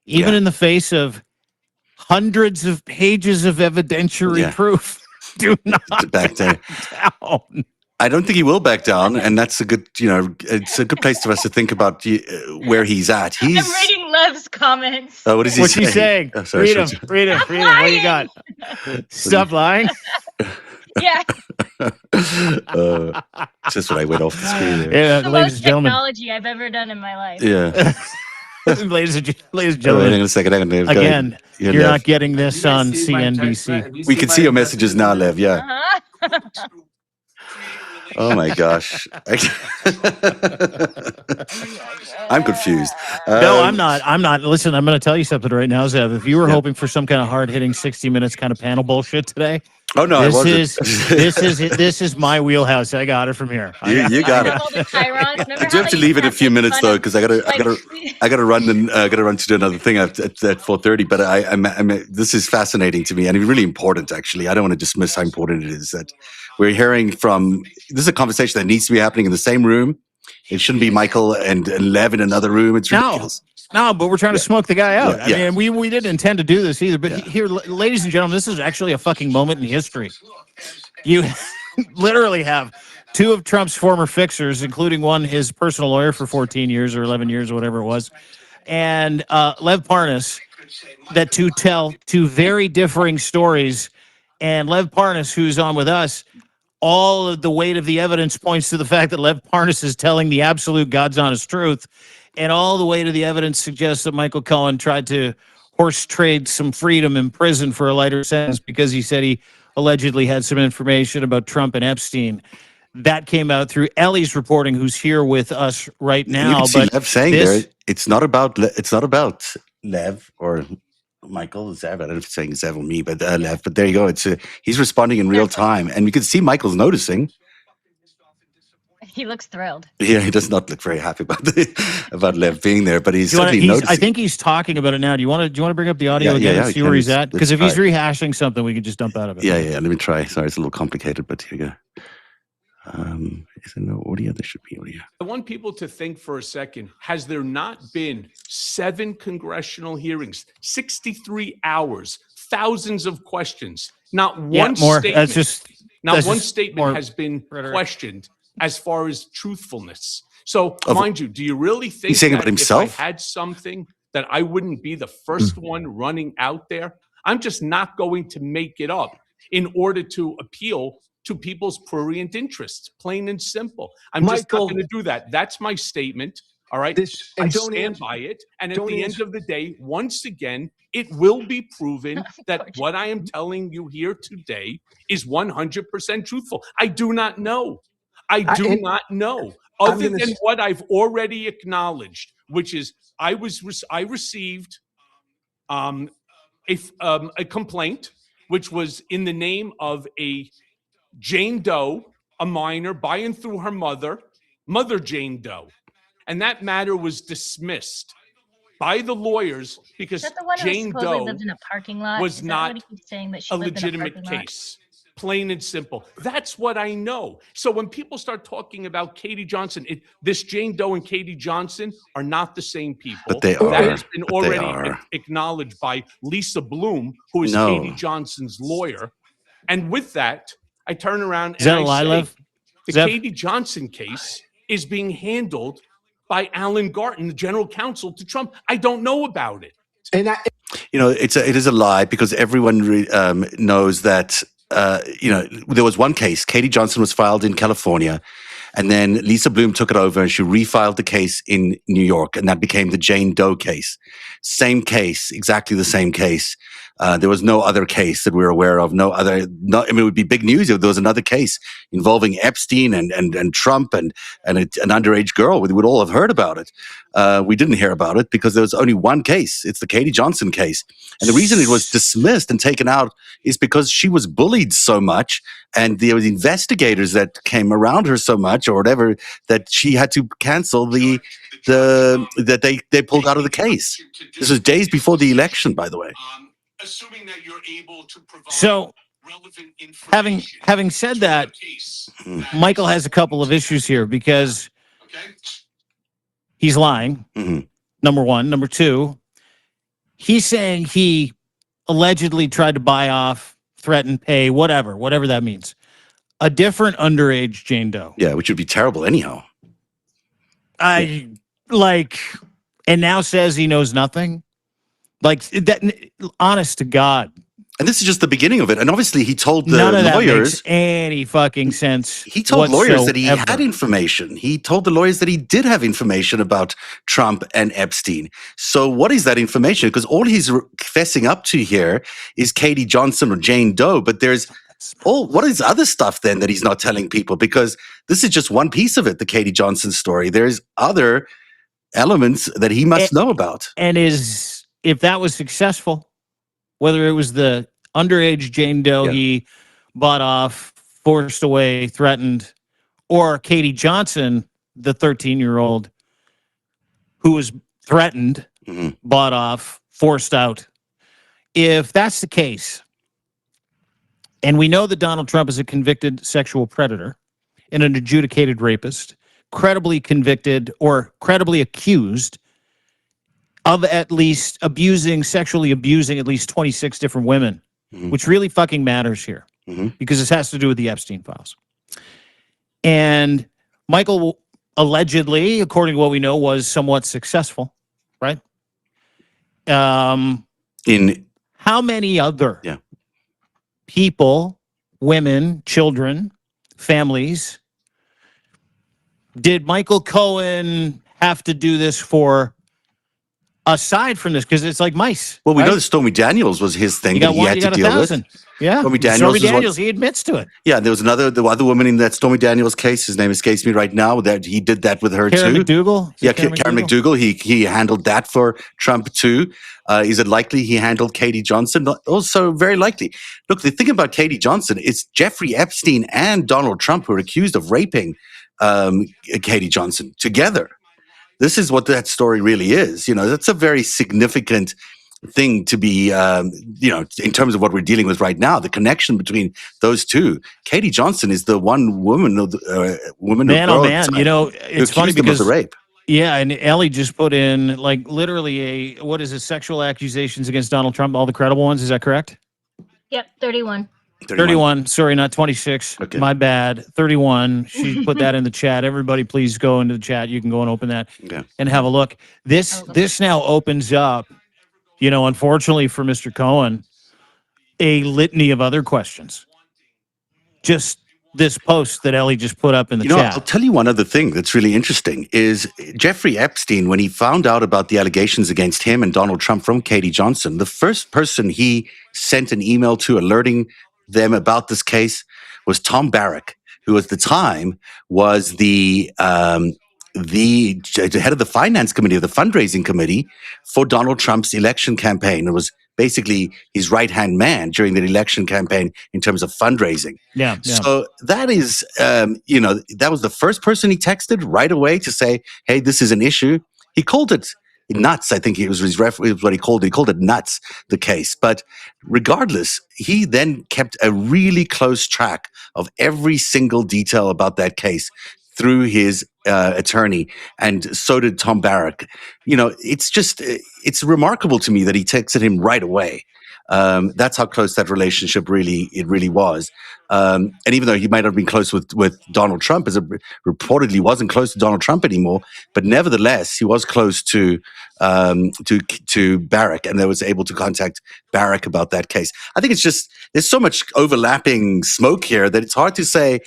Even in the face of hundreds of pages of evidentiary proof. Do not back down. I don't think he will back down, and that's a good, it's a good place for us to think about where he's at. I'm reading Lev's comments. Oh, what is he What's saying? he saying? Oh, sorry, read him. What do you got? Stop lying. Yeah. Just when I went off the screen. Yeah, the ladies most and gentlemen. technology I've ever done in my life. Yeah. ladies and Wait gentlemen. a second. Again, you're not getting this on CNBC. We can see your messages now, Lev. Yeah. Uh-huh. Oh my gosh. I'm confused. No, I'm not. I'm not. Listen, I'm going to tell you something right now, Zev. If you were hoping for some kind of hard-hitting 60 minutes kind of panel bullshit today, Oh no, I wasn't. this is my wheelhouse. I got it from here. You got it. All the chirons. I Remember do how have to they leave in a used few make minutes fun though, of, because I gotta run to do another thing at 4:30. But this is fascinating to me and really important. Actually, I don't want to dismiss how important it is that we're hearing from. This is a conversation that needs to be happening in the same room. It shouldn't be Michael and Lev in another room. It's ridiculous. No, but we're trying to smoke the guy out. Yeah, I mean, we didn't intend to do this either. But here, ladies and gentlemen, this is actually a fucking moment in history. You literally have two of Trump's former fixers, including one his personal lawyer for 14 years or 11 years or whatever it was, and Lev Parnas, that to tell two very differing stories. And Lev Parnas, who's on with us, all of the weight of the evidence points to the fact that Lev Parnas is telling the absolute God's honest truth. And all the weight of the evidence suggests that Michael Cohen tried to horse trade some freedom in prison for a lighter sentence because he said he allegedly had some information about Trump and Epstein. That came out through Ellie's reporting, who's here with us right now. You can see But Lev saying there, it's not about Lev or Michael, Zev. I don't know if it's saying Zev or me, but Lev. But there you go. He's responding in real time, and you can see Michael's noticing. He looks thrilled. Yeah, he does not look very happy about Lev being there, but he's certainly noticing. I think he's talking about it now. Do you want to bring up the audio again and see where he's at? Because if he's rehashing something, we can just dump out of it. Yeah. Let me try. Sorry, it's a little complicated, but here you go. Is there no audio? There should be audio. I want people to think for a second, has there not been 7 congressional hearings, 63 hours, thousands of questions, not one statement, one statement has been questioned as far as truthfulness. So mind you, do you really think he's saying that about himself? if I had something that I wouldn't be the first one running out there? I'm just not going to make it up in order to appeal to people's prurient interests, plain and simple. I'm just not going to do that. That's my statement. All right. I stand by it. And at the end of the day, once again, it will be proven that what I am telling you here today is 100% truthful. I do not know. I do not know. Other than what I've already acknowledged, which is I received a complaint, which was in the name of a Jane Doe, a minor, by and through her mother Jane Doe. And that matter was dismissed by the lawyers because Jane Doe lived in a parking lot? was not saying that she a lived legitimate in a case. Plain and simple. That's what I know. So when people start talking about Katie Johnson, this Jane Doe and Katie Johnson are not the same people. But they are. That has been already acknowledged by Lisa Bloom, who is Katie Johnson's lawyer. And with that, I turn around and I say, the Katie Johnson case is being handled by Alan Garten, the general counsel to Trump. I don't know about it. And it is a lie because everyone knows that. There was one case. Katie Johnson was filed in California, and then Lisa Bloom took it over and she refiled the case in New York, and that became the Jane Doe case. Same case, exactly the same case. There was no other case that we're aware of. It would be big news if there was another case involving Epstein and Trump and an underage girl. We would all have heard about it. We didn't hear about it because there was only one case. It's the Katie Johnson case. And the reason it was dismissed and taken out is because she was bullied so much, and there was investigators that came around her so much or whatever that she had to cancel that they pulled out of the case. This was days before the election, by the way. Assuming that you're able to provide relevant information. Having said that, Michael has a couple of issues here because he's lying. Mm-hmm. Number one. Number two, he's saying he allegedly tried to buy off, threaten, pay, whatever that means, a different underage Jane Doe. Yeah, which would be terrible anyhow. And now says he knows nothing. Like that, honest to God. And this is just the beginning of it. And obviously he told the None of that lawyers makes any fucking sense. He told lawyers that he whatsoever. had information. He told the lawyers that he did have information about Trump and Epstein. So what is that information? Because all he's fessing up to here is Katie Johnson or Jane Doe, but there's what is other stuff then that he's not telling people? Because this is just one piece of it, the Katie Johnson story. There's other elements that he must know about. And if that was successful, whether it was the underage Jane Doe he bought off, forced away, threatened, or Katie Johnson, the 13-year-old who was threatened, bought off, forced out. If that's the case, and we know that Donald Trump is a convicted sexual predator and an adjudicated rapist, credibly convicted or credibly accused of at least sexually abusing at least 26 different women, which really fucking matters here because this has to do with the Epstein files. And Michael allegedly, according to what we know, was somewhat successful, right? In how many other people, women, children, families, did Michael Cohen have to do this for aside from this? Because it's like mice. Well, we know that Stormy Daniels was his thing that he had to deal with. Yeah, Stormy Daniels, he admits to it. Yeah, there was the other woman in that Stormy Daniels case. His name escapes me right now. That he did that with her Karen too. McDougal? Yeah, Karen McDougal. He handled that for Trump too. Is it likely he handled Katie Johnson? Also, very likely. Look, the thing about Katie Johnson is Jeffrey Epstein and Donald Trump were accused of raping Katie Johnson together. This is what that story really is. That's a very significant thing to be, in terms of what we're dealing with right now. The connection between those two. Katie Johnson is the one woman, man, oh man, it's funny because of the rape. Yeah, and Ellie just put in like literally sexual accusations against Donald Trump, all the credible ones. Is that correct? Yep, 31. 31. Sorry, not 26. Okay. My bad. 31. She put that in the chat. Everybody, please go into the chat. You can go and open that and have a look. This now opens up, unfortunately for Mr. Cohen, a litany of other questions. Just this post that Ellie just put up in the chat. I'll tell you one other thing that's really interesting is Jeffrey Epstein, when he found out about the allegations against him and Donald Trump from Katie Johnson, the first person he sent an email to alerting them about this case was Tom Barrack, who at the time was the head of the finance committee, of the fundraising committee for Donald Trump's election campaign. It was basically his right-hand man during the election campaign in terms of fundraising. Yeah. So that is, that was the first person he texted right away to say, hey, this is an issue. He called it nuts. I think it was what he called it. He called it nuts, the case. But regardless, he then kept a really close track of every single detail about that case through his attorney, and so did Tom Barrack. It's remarkable to me that he texted him right away. That's how close that relationship really was. And even though he might have been close with Donald Trump, as it reportedly wasn't close to Donald Trump anymore, but nevertheless, he was close to Barrack, and they was able to contact Barrack about that case. I think it's just, there's so much overlapping smoke here that it's hard to say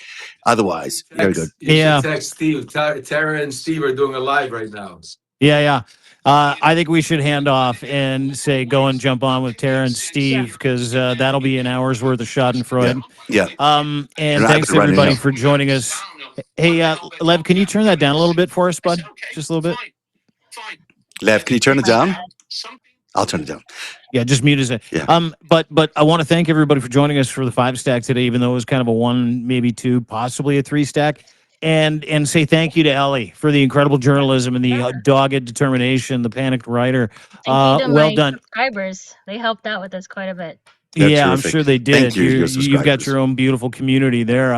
otherwise. Very good. You should text Steve. Tara and Steve are doing a live right now. Yeah. I think we should hand off and say go and jump on with Tara and Steve, because that'll be an hour's worth of Schadenfreude. Yeah. And thanks everybody for joining us. Hey, Lev, can you turn that down a little bit for us, bud? Just a little bit. Lev, can you turn it down? I'll turn it down. Yeah, just mute it. Yeah. But I want to thank everybody for joining us for the 5-stack today, even though it was kind of a 1, maybe 2, possibly a 3-stack. And say thank you to Ellie for the incredible journalism and the dogged determination, the panicked writer. Well done. Subscribers, they helped out with us quite a bit. Yeah, I'm sure they did. Thank you, you've got your own beautiful community there.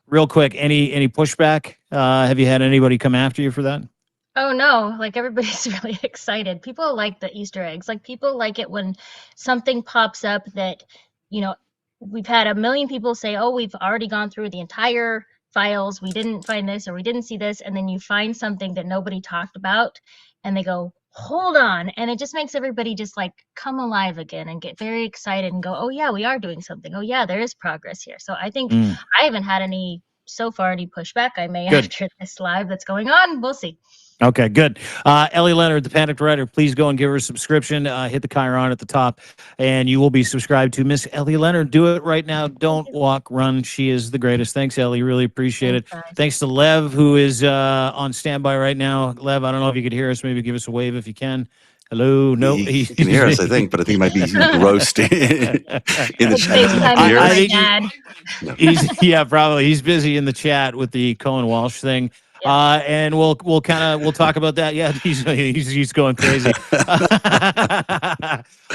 Real quick, any pushback? Have you had anybody come after you for that? Oh no, like everybody's really excited. People like the Easter eggs. Like people like it when something pops up that, we've had a million people say, oh, we've already gone through the entire files, we didn't find this or we didn't see this, and then you find something that nobody talked about and they go, hold on, and it just makes everybody just like come alive again and get very excited and go, oh yeah, we are doing something, oh yeah, there is progress here. So I think I haven't had any pushback. I may after this live that's going on, we'll see. Okay, good. Ellie Leonard, the Panicked Writer, please go and give her a subscription. Hit the chyron at the top, and you will be subscribed to Miss Ellie Leonard. Do it right now. Don't walk, run. She is the greatest. Thanks, Ellie. Really appreciate it. Thanks, guys. Thanks to Lev, who is on standby right now. Lev, I don't know if you could hear us. Maybe give us a wave if you can. Hello? No, He can hear us, I think, but I think he might be roast in the chat. FaceTime Can you hear with us? my dad. Yeah, probably. He's busy in the chat with the Cohen Walsh thing. And we'll talk about that. Yeah, he's going crazy.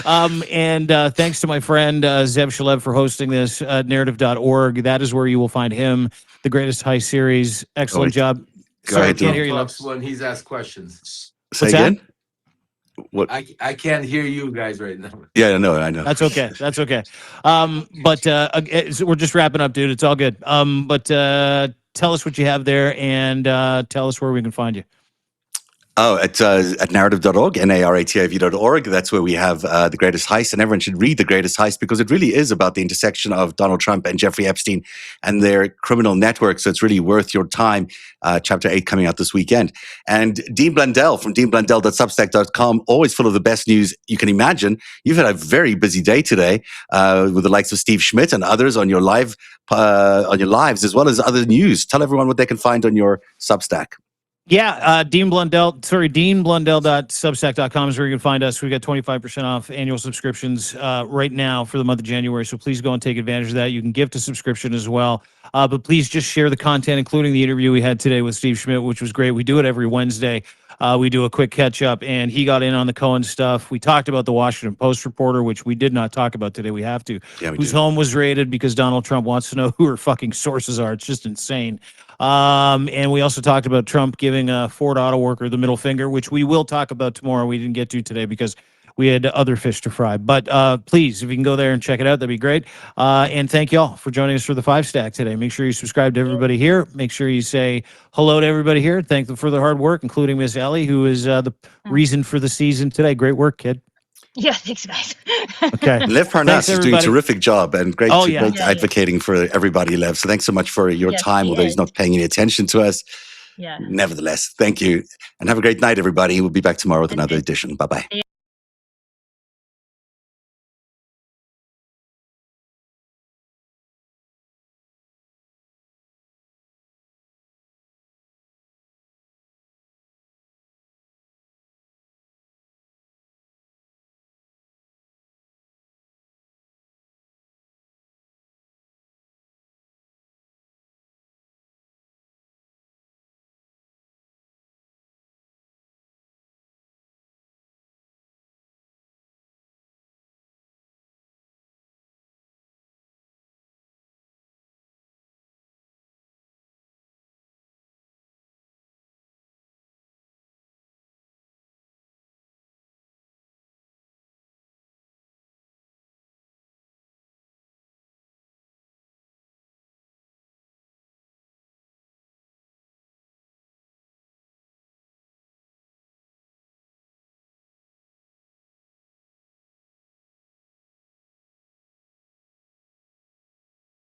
And thanks to my friend Zev Shalev for hosting this narrative.org. That is where you will find him. The Greatest High series. Excellent job. Go Sorry, ahead, I can't Tom. hear you. Lev. Talks when he's asked questions. Say What's that? again? What? I can't hear you guys right now. Yeah, I know. That's okay. That's okay. But so we're just wrapping up, dude. It's all good. But tell us what you have there, and tell us where we can find you. Oh, at narrative.org, narrativ.org. That's where we have The Greatest Heist, and everyone should read The Greatest Heist because it really is about the intersection of Donald Trump and Jeffrey Epstein and their criminal network. So it's really worth your time. Chapter 8 coming out this weekend. And Dean Blundell from deanblundell.substack.com, always full of the best news you can imagine. You've had a very busy day today with the likes of Steve Schmidt and others on your lives, as well as other news. Tell everyone what they can find on your Substack. Yeah, deanblundell.substack.com is where you can find us. We got 25% off annual subscriptions right now for the month of January. So please go and take advantage of that. You can gift a subscription as well. But please just share the content, including the interview we had today with Steve Schmidt, which was great. We do it every Wednesday. We do a quick catch up, and he got in on the Cohen stuff. We talked about the Washington Post reporter, which we did not talk about today. We have to. Yeah, we whose do. home was raided because Donald Trump wants to know who her fucking sources are. It's just insane. And we also talked about Trump giving a Ford auto worker the middle finger, which we will talk about tomorrow. We didn't get to today because we had other fish to fry. But please, if you can go there and check it out, that'd be great. And thank y'all for joining us for the 5-stack today. Make sure you subscribe to everybody here. Make sure you say hello to everybody here. Thank them for their hard work, including Miss Ellie, who is the reason for the season today. Great work, kid. Yeah, thanks, guys. Okay. Lev Parnas Thanks, is doing a everybody. terrific job and great, Oh, yeah. great Yeah, advocating for everybody, Lev. So thanks so much for your Yes, time, he although he's is. not paying any attention to us. Yeah. Nevertheless, thank you. And have a great night, everybody. We'll be back tomorrow with Good another night. edition. Bye-bye.